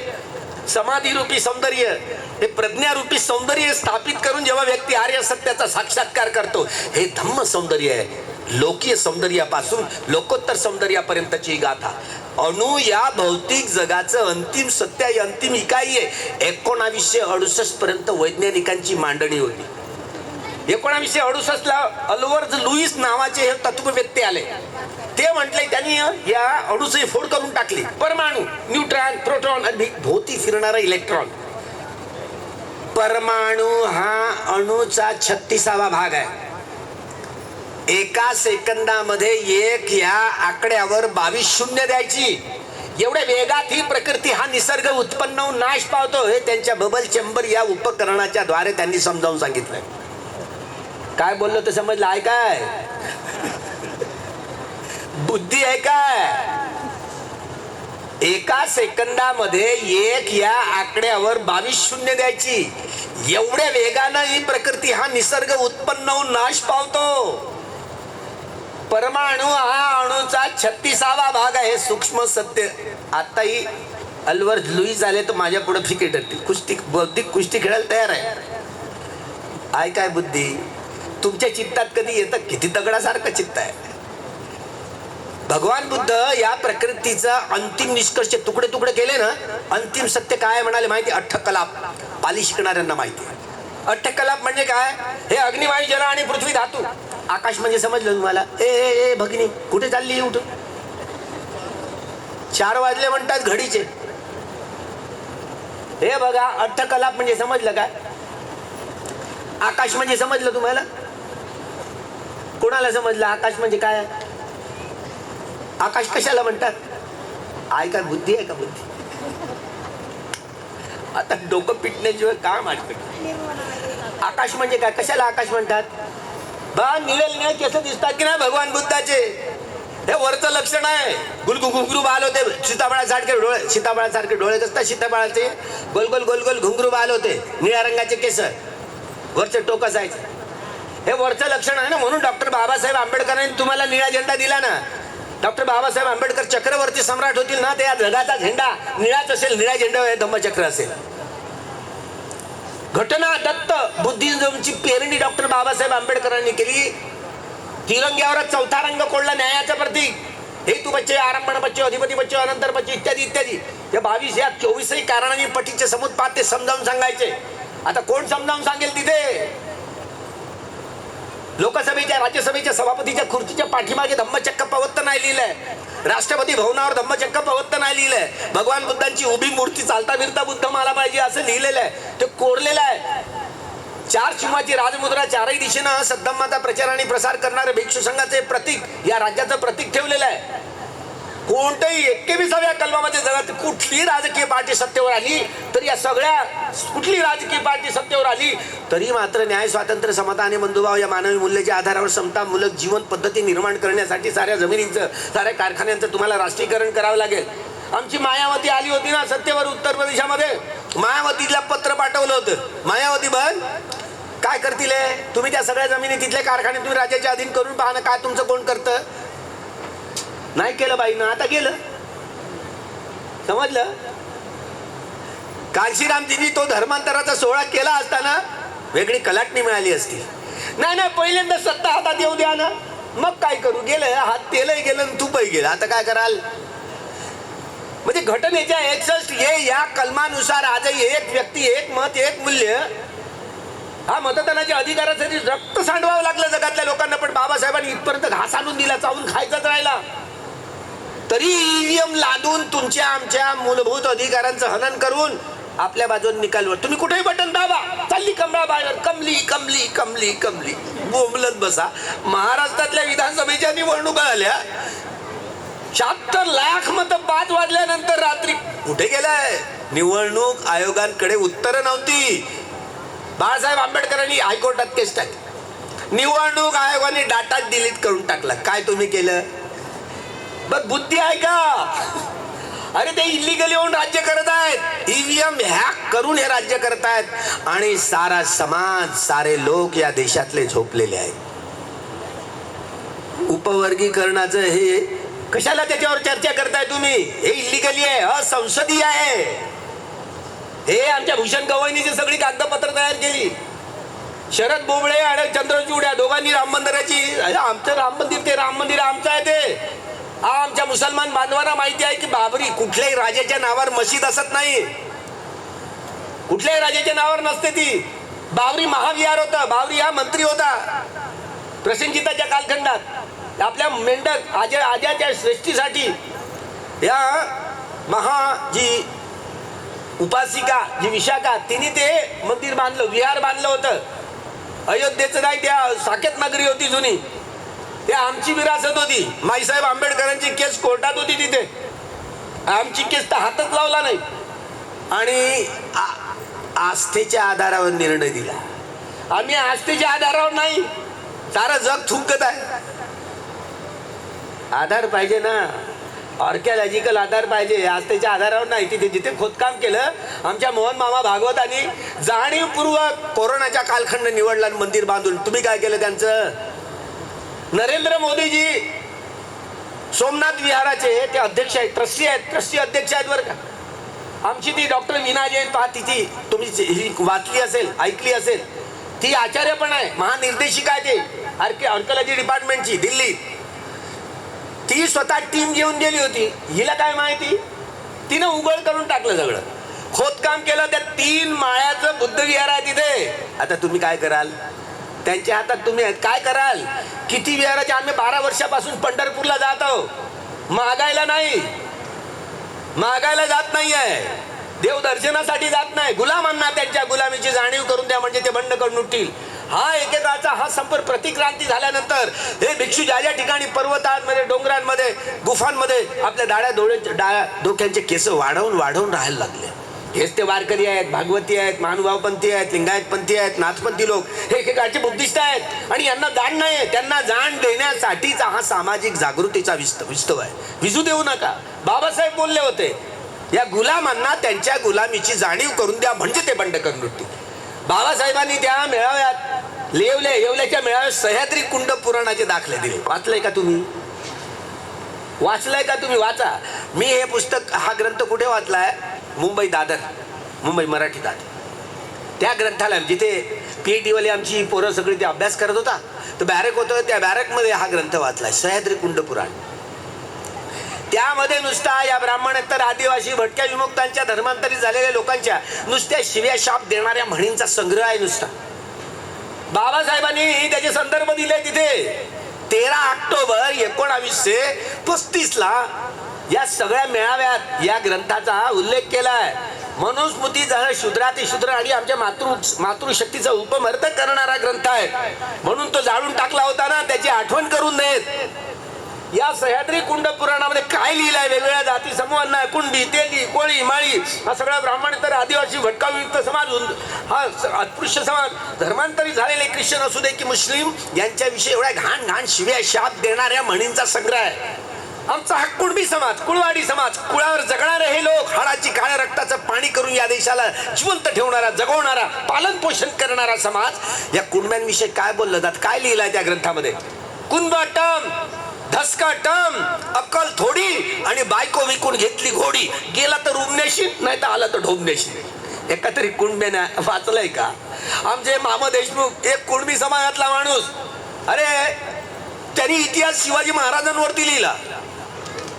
समाधी रूपी सौंदर्य, हे प्रज्ञारूपी सौंदर्य स्थापित करून जेव्हा व्यक्ती आर्य सत्याचा साक्षात्कार करतो, हे धम्म सौंदर्य आहे. लोकीय सौंदर्यापासून लोकोत्तर सौंदर्यापर्यंतची गाथा. अणु या भौतिक जगाचं अंतिम सत्य, अंतिम इकाई आहे. 1968 पर्यंत वैज्ञानिकांची मांडणी होती. 1968 अल्वर्ज लुईस नावाचे हे तत्ववेत्ते आले. ते म्हटले, त्यांनी या अणुची फोड करून टाकली. परमाणू, न्यूट्रॉन, प्रोटॉन आणि भोवती फिरणारा इलेक्ट्रॉन. परमाणू हा अणुचा 36वा भाग आहे. एका सेकंदामध्ये 1 या आकड्यावर 22 शून्य द्यायची. एवढ्या वेगात ही प्रकृती, हा निसर्ग उत्पन्न होऊन नाश पावतो, हे त्यांच्या बबल चेंबर या उपकरणाच्या द्वारे त्यांनी समजावून सांगितलंय. काय बोललो ते समजलं आहे काय? बुद्धी आहे काय? एका सेकंदामध्ये 1 या आकड्यावर 22 शून्य द्यायची. एवढ्या वेगानं ही प्रकृती, हा निसर्ग उत्पन्न होऊन नाश पावतो. परमाणू हा अणुचा 36वा भाग आहे. सूक्ष्म सत्य. आताही अल्वर्ज लुईस आले तर माझ्या पुढे फिके ठरते. कुस्ती, बौद्धिक कुस्ती खेळायला तयार आहे काय बुद्धी? तुमच्या चित्तात कधी येतं? किती दगडासारखं चित्त आहे. भगवान बुद्ध या प्रकृतीचा अंतिम निष्कर्ष तुकडे तुकडे केले ना. अंतिम सत्य काय म्हणाले माहिती? अठ्ठकलाप. पाली शिकणाऱ्यांना माहिती. अठ्ठकलाप म्हणजे काय? हे अग्नी, वायू, जल आणि पृथ्वी धातू. आकाश म्हणजे समजलं तुम्हाला? ए भगिनी, कुठे चालली? उठ. 4 वाजले म्हणतात घडीचे. हे बघा, अठ्ठकलाप म्हणजे समजलं काय? आकाश म्हणजे समजलं तुम्हाला? कोणाला समजलं आकाश म्हणजे काय? आकाश कशाला म्हणतात? आहे का बुद्धी? आहे का बुद्धी? आता डोकं पिटण्याशिवाय काम आठवत. आकाश म्हणजे काय? कशाला आकाश म्हणतात? बा निळे निळे केस दिसतात की नाही भगवान बुद्धाचे? हे वरचं लक्षण आहे. घुंगरू बाल होते, सीताफळासारखे डोळे, सीताफळासारखे डोळे असतात सीताफळाचे, गोल गोल गोल गोल घुंगरू बाल होते, निळ्या रंगाचे केस, वरचे टोक असायचे. हे वरचं लक्षण आहे ना. म्हणून डॉक्टर बाबासाहेब आंबेडकरांनी तुम्हाला निळा झेंडा दिला ना. डॉक्टर बाबासाहेब आंबेडकर चक्रवर्ती सम्राट होतील ना, तर या जगाचा झेंडा निळाच असेल, निळ्या झेंडा धम्मचक्र असेल. घटना दत्त बुद्धिझमची पेरणी डॉक्टर बाबासाहेब आंबेडकरांनी केली. तिरंग्यावर चौथा रंग कोडला, न्यायाचं प्रतीक. हेतू बच्चे, आरंभण बच्चे, अधिपती बच्चे, अनंतर बच्चे, इत्यादी इत्यादी. या 22 या 24 कारणांनी पटीचे समुत्पाद ते समजावून सांगायचे. आता कोण समजावून सांगेल तिथे? लोकसभेच्या राज्यसभेच्या सभापतीच्या खुर्चीच्या पाठीमागे धम्मचक्र पवत्त नाही लिहिलंय. राष्ट्रपती भवनावर धम्मचक्र पवत्त नाही लिहिलंय. भगवान बुद्धांची उभी मूर्ती चालता फिरता बुद्ध मला पाहिजे असं लिहिलेलं आहे. ते कोरलेलं आहे. 4 शिवाची राजमुद्रा, चारही दिशेनं सद्धम्माचा प्रचार आणि प्रसार करणारे भिक्षू संघाचे प्रतीक, या राज्याचं प्रतीक ठेवलेलं आहे. कोणत्याही 21व्या कलमामध्ये जगात कुठली राजकीय पार्टी सत्तेवर आली तरी, या सगळ्या कुठली राजकीय पार्टी सत्तेवर आली तरी मात्र न्याय, स्वातंत्र्य, समता आणि बंधुभाव या मानवी मूल्याच्या आधारावर समतामूलक जीवन पद्धती निर्माण करण्यासाठी साऱ्या जमिनींचं, साऱ्या कारखान्यांचं तुम्हाला राष्ट्रीयकरण करावं लागेल. आमची मायावती आली होती ना सत्तेवर उत्तर प्रदेशामध्ये. मायावतीला पत्र पाठवलं होतं, मायावती बन काय करतील, तुम्ही त्या सगळ्या जमिनी तिथले कारखाने तुम्ही राज्याच्या अधीन करून पहा ना, काय तुमचं कोण करतं? नाही केलं बाई ना, आता केलं. समजलं? कांशीरामजींनी तो धर्मांतराचा सोहळा केला असताना वेगळी कलाटणी मिळाली असती. नाही नाही, पहिल्यांदा सत्ता हातात येऊ द्या ना, मग काय करू. गेलं हात, तेलही गेलं, तूपही गेलं, आता काय कराल? म्हणजे घटनेच्या 61 या कलमानुसार आजही एक व्यक्ती, एक मत, एक मूल्य, हा मतदानाच्या अधिकारासाठी रक्त सांडवावं लागलं जगातल्या लोकांना. पण बाबासाहेबांनी इथपर्यंत घास आणून दिला, चावून खायचाच राहिला. तरी ईव्हीएम लादून तुमच्या आमच्या मूलभूत अधिकारांचं हनन करून आपल्या बाजूने निकालवर तुम्ही कुठेही बटन दाबा, चालली कमरा बाहेर, कमली कमली कमली कमली बोंबलत बसा. महाराष्ट्रातल्या विधानसभेच्या निवडणुका आल्या, 76 लाख मत 5 वाजल्यानंतर रात्री कुठे गेलाय? निवडणूक आयोगांकडे उत्तरं नव्हती. बाळासाहेब आंबेडकरांनी हायकोर्टात केस टाकली. निवडणूक आयोगाने डाटा डिलीट करून टाकला. काय तुम्ही केलं? बस बुद्धी आहे का? अरे ते इलिगल येऊन राज्य करत आहेत, ईव्हीएम हॅक करून हे राज्य करत आहेत आणि सारा समाज, सारे लोक या देशातले झोपलेले आहेत. उपवर्गीकरणाचं हे कशाला त्याच्यावर चर्चा करताय तुम्ही? हे इलिगली आहे, असंसदीय आहे. हे आमच्या भूषण गवईनीची सगळी कागदपत्र तयार केली. शरद बोबळे आणि चंद्रचूड या दोघांनी राम मंदिराची, आमचं राम मंदिर, ते राम मंदिर आमचं आहे ते. आमच्या मुसलमान बांधवांना माहिती आहे की बाबरी कुठल्याही राजाच्या नावावर मशीद असत नाही, कुठल्याही राजाच्या नावावर नसते ती. बाबरी महाविहार होतं. बाबरी हा मंत्री होता प्रसेनजिताच्या कालखंडात. आपल्या मेंढक आज्याच्या श्रेष्ठीसाठी या जी उपासिका, जी विशाखा, तिने ते मंदिर बांधलं, विहार बांधलं होतं. अयोध्येचं नाही, त्या साकेत नगरी होती जुनी, ते आमची विरासत होती. माईसाहेब आंबेडकरांची केस कोर्टात होती तिथे. आमची केस तर हातच लावला नाही आणि आस्थेच्या आधारावर निर्णय दिला. आम्ही आस्थेच्या आधारावर नाही, सारं जग थुंकत आहे. आधार पाहिजे ना, आर्किओलॉजिकल आधार पाहिजे, आस्थेच्या आधारावर नाही. तिथे जिथे खोदकाम केलं आमच्या मोहन मामा भागवतांनी जाणीवपूर्वक कोरोनाच्या कालखंड निवडला मंदिर बांधून. तुम्ही काय केलं त्यांचं? नरेंद्र मोदीजी सोमनाथ विहाराचे ते अध्यक्ष आहेत, ट्रस्टी आहेत, ट्रस्टी अध्यक्ष आहेत बरं का. आमची ती डॉक्टर मीना जैन, पहा तिची तुम्ही ही वाचली असेल, ऐकली असेल, ती आचार्य पण आहे, महानिर्देशिका आहे ते आर्किओलॉजी डिपार्टमेंटची दिल्लीत. ती स्वतः टीम घेऊन गेली होती. हिला काय माहिती, तिनं उघड करून टाकलं सगळं, खोदकाम केलं. त्या 3 माळ्याचं बुद्ध विहार आहे तिथे. आता तुम्ही काय कराल? त्यांच्या हातात तुम्ही काय कराल? किती विहाराचे? आम्ही 12 वर्षापासून पंढरपूरला जात आहोत, मागायला नाही, मागायला जात नाही आहे, देवदर्शनासाठी जात नाही. गुलामांना त्यांच्या गुलामीची जाणीव करून द्या, म्हणजे ते बंड करून उठतील. हा एकेकाचा हा संपर्क प्रतिक्रांती झाल्यानंतर हे भिक्षू ज्या ज्या ठिकाणी पर्वतांमध्ये, डोंगरांमध्ये, गुफांमध्ये आपल्या डाळ्या डोक्यांचे केस वाढवून राहायला लागले. हेच ते वारकरी आहेत, भागवती आहेत, महानुभावपंथी आहेत, लिंगायतपंथी आहेत, नाथपंथी लोक हे एकेकाळचे बुद्धिस्ट आहेत आणि यांना जाण नाही. त्यांना जाण देण्यासाठीचा हा सामाजिक जागृतीचा विस्तव आहे. विजू देऊ नका. बाबासाहेब बोलले होते, या गुलामांना त्यांच्या गुलामीची जाणीव करून द्या म्हणजे ते बंड करून उठतील. बाबासाहेबांनी त्या मेळाव्यात येवल्याच्या मेळाव्यात सह्याद्री कुंड पुराणाचे दाखले दिले. वाचलंय का तुम्ही? वाचलंय का तुम्ही? वाचा. मी हे पुस्तक, हा ग्रंथ कुठे वाचलाय? मुंबई दादर, मुंबई मराठी दादर. त्या ग्रंथालय जिथे PhD वाली आमची पोरं सगळी ते अभ्यास करत होता, तर बॅरक होतं, त्या बॅरकमध्ये हा ग्रंथ वाचलाय, सह्याद्री कुंड पुराण. त्यामध्ये नुसता या ब्राह्मणेतर आदिवासी भटक्या विमुक्तांच्या धर्मांतरित झालेल्या लोकांच्या नुसत्या शिव्या शाप देणाऱ्या म्हणींचा संग्रह आहे नुसता. बाबासाहेबांनी त्याचे संदर्भ दिले तिथे. 13 ऑक्टोबर 1935 या सगळ्या मेळाव्यात या ग्रंथाचा उल्लेख केलाय. मनुस्मृती जळ शूद्राती शूद्र आणि आमच्या मातृशक्तीचा उपमर्थ करणारा ग्रंथ आहे, म्हणून तो जाळून टाकला होता ना, त्याची आठवण करून देत. या सह्याद्री कुंड पुराणामध्ये काय लिहिलंय? वेगवेगळ्या जाती समूहांना, कुणबी, तेली, कोळी, माळी, हा सगळा ब्राह्मणेतर आदिवासी भटका विमुक्त समाज, हा अस्पृश्य समाज, धर्मांतरित झालेले ख्रिश्चन असू दे की मुस्लिम, यांच्याविषयी एवढ्या घाण घाण शिव्या शाप देणाऱ्या म्हणींचा संग्रह आहे. आमचा हा कुणबी समाज, कुळवाडी समाज, कुळावर जगणारे हे लोक, हाडाची काळ्या रक्ताचं पाणी करून या देशाला जिवंत ठेवणारा, जगवणारा, पालन पोषण करणारा समाज, या कुणब्यांविषयी काय बोललं जात? काय लिहिलंय त्या ग्रंथामध्ये? कुणबाटम, धसकाटम, अक्कल थोडी आणि बायको विकून घेतली घोडी, गेला तर उमनेशी नाही तर आला तर ढोबनेशी. एका तरी कुणब्याने वाचलंय का? आमचे मामा देशमुख एक कुणबी समाजातला माणूस, अरे त्यांनी इतिहास शिवाजी महाराजांवरती लिहिला.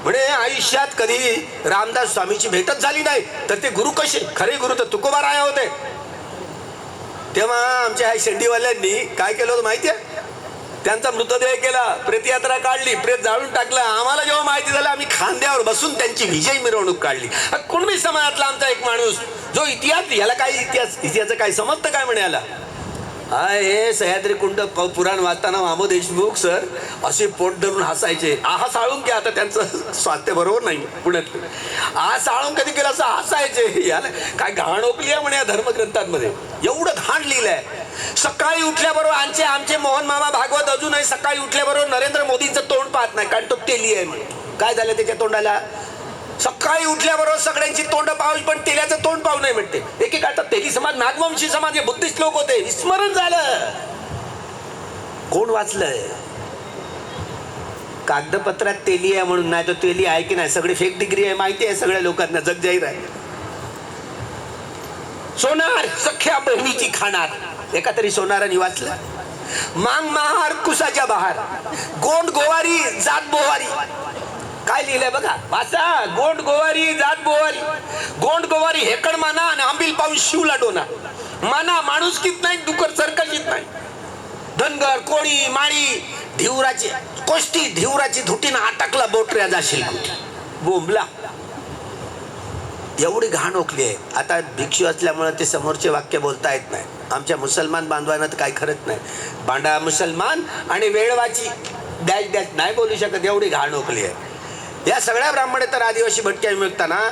म्हणजे आयुष्यात कधी रामदास स्वामीची भेटच झाली नाही, तर ते गुरु कसे? खरे गुरु तर तुकोबाराया होते. तेव्हा आमच्या ह्या शेंडीवाल्यांनी काय केलं होतं माहितीये? त्यांचा मृतदेह केला, प्रेतयात्रा काढली, प्रेत जाळून टाकला. आम्हाला जेव्हा माहिती झालं, आम्ही खांद्यावर बसून त्यांची विजयी मिरवणूक काढली. कुणबी समाजातला आमचा एक माणूस, जो इतिहास, याला काय इतिहास काय समजतं काय म्हणे याला? हे सह्याद्री कुंड पुराण वाचताना मामो देशमुख सर असे पोट धरून हसायचे. आहा साळून घ्या, आता त्यांचं स्वास्थ्य बरोबर नाही पुण्यात. आहा साळून कधी केलं असं हसायचे. याला काय घाण ओकली आहे म्हणे या धर्मग्रंथांमध्ये. एवढं घाण लिहिलंय. सकाळी उठल्याबरोबर आमचे मोहन मामा भागवत अजूनही सकाळी उठल्याबरोबर नरेंद्र मोदींचं तोंड पाहत नाही, कारण तो तेली आहे म्हणे. काय झालं त्याच्या तोंडाला? सकाळी उठल्याबरोबर सगळ्यांची तोंड पाहावी, पण तेल्याचं तोंड पाहू नाही म्हणते. एकेकाळचा तेली समाज, नागवंशी समाज, हे बुद्धिस्ट लोक होते. विस्मरण झालं. कोण वाचलंय? कागदपत्रात तेली आहे म्हणून, नाही तर तेली आहे की नाही सगळे फेक डिग्री आहे, माहिती आहे सगळ्या लोकांना, जग जाहीर आहे. सोनार सख्या बहिणीची खाणार, एका तरी सोनाराने वाचलं. मांग महार कुसाच्या बहार, गोंड गोवारी जात बोवारी. काय लिहिलंय बघा, वाचा. गोंड गोवारी जात बोवारी, गोंड गोवारी हेकड माना आणि आंबील पाऊस शिवला डोना. माना माणुसकीत नाही, डुकर सरकशीत नाही. धनगर, कोळी, माळी, धिवराची कोष्टी, धिवराची धुटीनं अटकला बोटऱ्या जाशील बोंबला. एवढी घाण ओकली आहे. आता भिक्षू असल्यामुळे ते समोरचे वाक्य बोलता येत नाही. आमच्या मुसलमान बांधवांना तर काही खरंच नाही. बांडा मुसलमान आणि वेळवाची डॅश डॅश नाही बोलू शकत, एवढी घाण ओकली आहे. या सगळ्या ब्राह्मणेतर आदिवासी भटक्या विमुक्तांना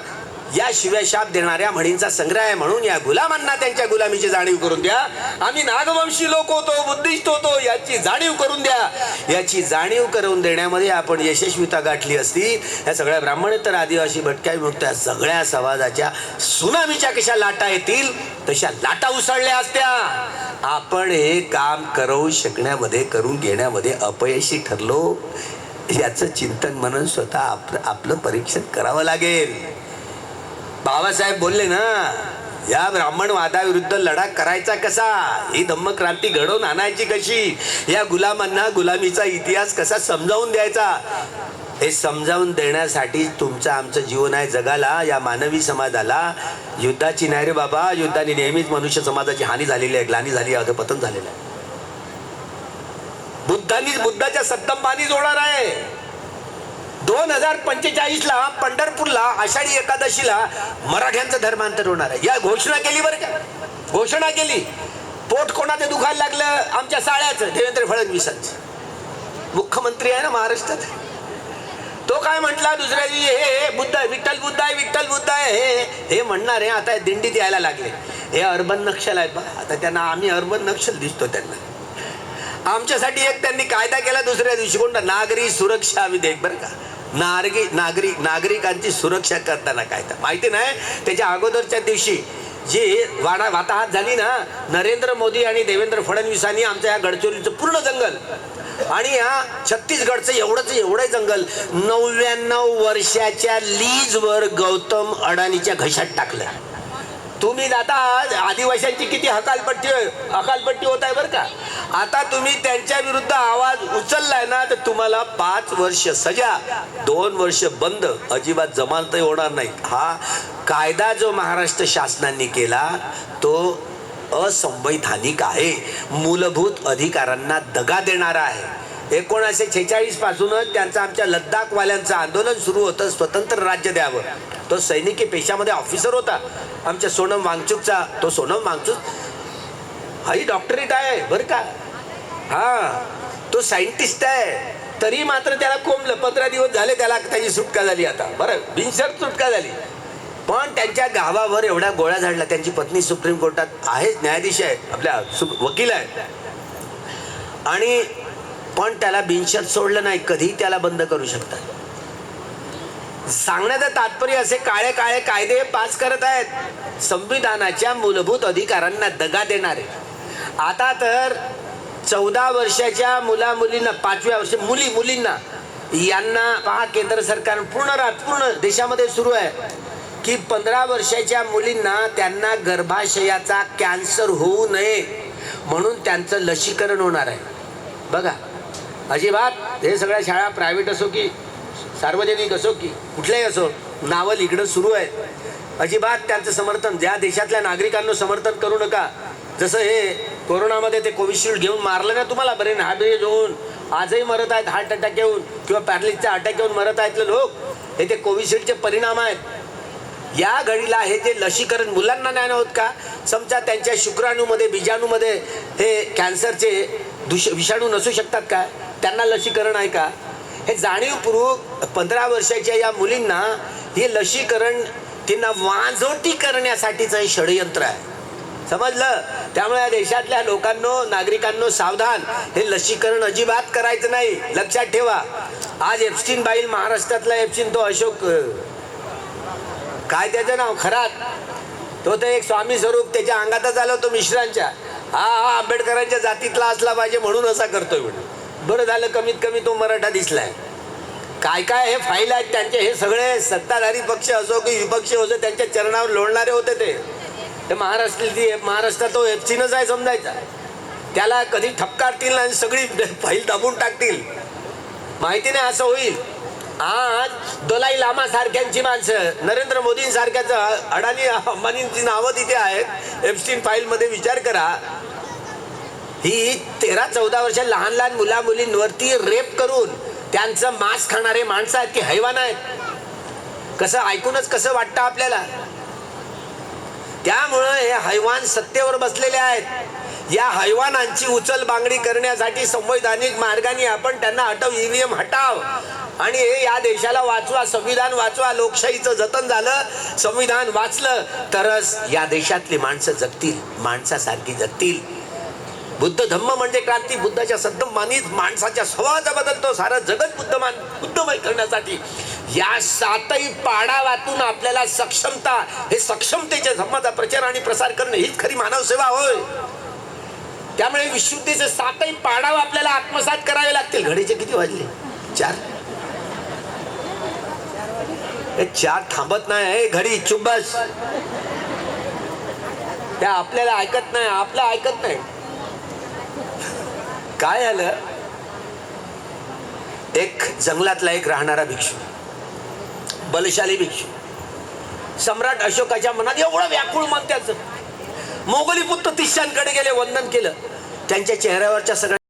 या शिव्या शाप देणाऱ्या म्हणींचा संग्रह आहे. म्हणून या गुलामांना त्यांच्या गुलामीची जाणीव करून द्या. आम्ही नागवंशी लोक होतो, बुद्धिस्ट होतो, याची जाणीव करून द्या. याची जाणीव करून देण्यामध्ये आपण यशस्वीता गाठली असती, या सगळ्या ब्राह्मणेतर आदिवासी भटक्या विमुक्त्या सगळ्या समाजाच्या सुनामीच्या कशा लाटा येतील तशा लाटा उसळल्या असत्या. आपण हे काम करू शकण्यामध्ये, करून घेण्यामध्ये अपयशी ठरलो. याचं चिंतन म्हणून स्वतः आपलं परीक्षण करावं लागेल. बाबासाहेब बोलले ना, या ब्राह्मणवादाविरुद्ध लढा करायचा कसा, ही धम्मक्रांती घडवून आणायची कशी, या गुलामांना गुलामीचा इतिहास कसा समजावून द्यायचा, हे समजावून देण्यासाठी तुमचं आमचं जीवन आहे जगाला. या मानवी समाजाला युद्धाची नाही रे बाबा. युद्धाने नेहमीच मनुष्य समाजाची हानी झालेली आहे, ग्लानी झाली आहे, अधपतन झालेलं आहे. बुद्धाच्या सत्तंबानी जोडणार आहे. 2045 पंढरपूरला आषाढी एकादशीला मराठ्यांचं धर्मांतर होणार आहे. या घोषणा केली बरं का, घोषणा केली. पोट कोणाचं दुखायला लागलं? आमच्या साळ्याचं, देवेंद्र फडणवीसांचं. मुख्यमंत्री आहे ना महाराष्ट्रात. तो काय म्हटला दुसऱ्या दिवशी, हे बुद्ध आहे, विठ्ठल बुद्ध आहे, विठ्ठल बुद्ध सुद्धा हे म्हणणारे आता दिंडीत यायला लागले. हे अर्बन नक्षल आहेत बा. आता त्यांना आम्ही अर्बन नक्षल दिसतो त्यांना. आमच्यासाठी एक त्यांनी कायदा केला दुसऱ्या दिवशी, कोणता? नागरी सुरक्षा विधेयक. बरं का, नागरिकांची सुरक्षा करताना कायदा माहिती नाही. त्याच्या अगोदरच्या दिवशी जी वाताहात झाली ना, नरेंद्र मोदी आणि देवेंद्र फडणवीसांनी आमच्या या गडचिरोलीचं पूर्ण जंगल आणि या छत्तीसगडचं एवढं जंगल 99 वर्षाच्या लीजवर गौतम अडाणीच्या घशात टाकलं. तुम्ही आता आदिवासींची किती हकालपट्टी होत आहे बरं का. आता तुम्ही त्यांच्या विरुद्ध आवाज उचललाय ना, तर तुम्हाला 5 वर्ष सजा, 2 वर्ष बंद, अजिबात जमानतही होणार नाही. हा कायदा जो महाराष्ट्र शासनाने केला तो असंवैधानिक आहे, मूलभूत अधिकारांना दगा देणारा आहे. 1946 पासूनच त्यांचं आमच्या लद्दाखवाल्यांचं आंदोलन सुरू होतं, स्वतंत्र राज्य द्यावं. तो सैनिकी पेशामध्ये ऑफिसर होता आमच्या सोनम वांगचुकचा. तो सोनम वांगचुक हाही डॉक्टरेट आहे बरं का. तो सायंटिस्ट आहे. तरी मात्र त्याला कोंबलं. 15 दिवस झाले त्याची सुटका झाली. आता बरं बिनशर्त सुटका झाली. पण त्यांच्या गावावर एवढ्या गोळ्या झाडल्या. त्यांची पत्नी सुप्रीम कोर्टात आहेच, न्यायाधीश आहे, आपल्या वकील आहे. आणि पण त्याला बिनशर्त सोडलं नाही. कधी त्याला बंद करू शकतात. सांगण्याचं तात्पर्य असे काळे कायदे पास करत आहेत, संविधानाच्या मूलभूत अधिकारांना दगा देणारे. आता तर 14 वर्षाच्या मुलींना, 5व्या वर्ष मुलींना यांना पहा, केंद्र सरकार पूर्ण देशामध्ये सुरू आहे की 15 वर्षाच्या मुलींना त्यांना गर्भाशयाचा कॅन्सर होऊ नये म्हणून त्यांचं लसीकरण होणार आहे. बघा, अजिबात हे सगळ्या शाळा प्रायव्हेट असो की सार्वजनिक असो की कुठल्याही असो, नावं लिखणं सुरू आहे. अजिबात त्यांचं समर्थन, ज्या देशातल्या नागरिकांना समर्थन करू नका. जसं हे कोरोनामध्ये ते कोविशिल्ड घेऊन मारलं ना तुम्हाला, बरे हार्ट होऊन आजही मरत आहेत, हार्ट अटॅक येऊन किंवा पॅरालिसचा अटॅक येऊन मरत आहेत लोक. हे ते कोविशिल्डचे परिणाम आहेत. या घडीला हे जे लसीकरण मुलांना नाही होत का, समजा त्यांच्या शुक्राणूमध्ये बीजाणूमध्ये हे कॅन्सरचे विषाणू नसू शकतात का, त्यांना लसीकरण आहे का? हे जाणीवपूर्वक 15 वर्षाच्या या मुलींना हे लसीकरण त्यांना वाजोटी करण्यासाठीचं हे षडयंत्र आहे, समजलं? त्यामुळे या देशातल्या लोकांनो, नागरिकांनो सावधान. हे लसीकरण अजिबात करायचं नाही, लक्षात ठेवा. आज एप्स्टीन बाईल, महाराष्ट्रातला एप्स्टीन, तो अशोक काय त्याचं नाव, खरात, तो तर एक स्वामी स्वरूप त्याच्या अंगातच आला, तो मिश्रांच्या. हा आंबेडकरांच्या जातीतला असला पाहिजे म्हणून असा करतोय म्हणून. बरं झालं कमीत कमी तो मराठा दिसलाय. काय हे फाईल आहेत त्यांचे. हे सगळे सत्ताधारी पक्ष असो की विपक्ष असो त्यांच्या चरणावर लोळणारे होते. ते महाराष्ट्रात तो एप्स्टीनच आहे समजायचा. त्याला कधी ठपकारतील आणि सगळी फाईल दाबून टाकतील, माहिती नाही असं होईल. आज दलाई लामा सारख्यांची माणसं, नरेंद्र मोदींसारख्याचं, अडाणी अंबानींची नावं तिथे आहेत एप्स्टीन फाईल मध्ये. विचार करा, ही 13-14 वर्ष लहान मुलींवरती रेप करून त्यांचं मांस खाणारे माणसं आहेत की हैवान आहेत? कसं ऐकूनच कसं वाटतं आपल्याला. त्यामुळं हे हैवान सत्तेवर बसलेले आहेत. या हैवानांची उचल बांगडी करण्यासाठी संवैधानिक मार्गाने आपण त्यांना हटव, EVM हटाव आणि या देशाला वाचवा, संविधान वाचवा. लोकशाहीचं जतन झालं, संविधान वाचलं तरच या देशातली माणसं जगतील, माणसासारखी जगतील. बुद्ध धम्म म्हणजे क्रांती. बुद्धाच्या सद्मानीत माणसाच्या स्वभावाचा बदलतो. सारं जगत बुद्धमय करण्यासाठी या 7ही पाडावातून आपल्याला सक्षमता, हे सक्षमतेच्या धम्माचा प्रचार आणि प्रसार करणं हीच खरी मानव सेवा होय. त्यामुळे विशुद्धीचे 7ही पाडाव आपल्याला आत्मसात करावे लागतील. घडीचे किती वाजले? 4. 4 थांबत नाही घडी. चुप बस. त्या आपल्याला ऐकत नाही, आपलं ऐकत नाही. काय झालं, एक जंगलातला एक राहणारा भिक्षू, बलशाली भिक्षू, सम्राट अशोकाच्या मनात एवढं व्याकुळ मन त्याचं. मोगली पुत्र तिष्यांकडे गेले, वंदन केलं. त्यांच्या चेहऱ्यावरच्या सगळ्या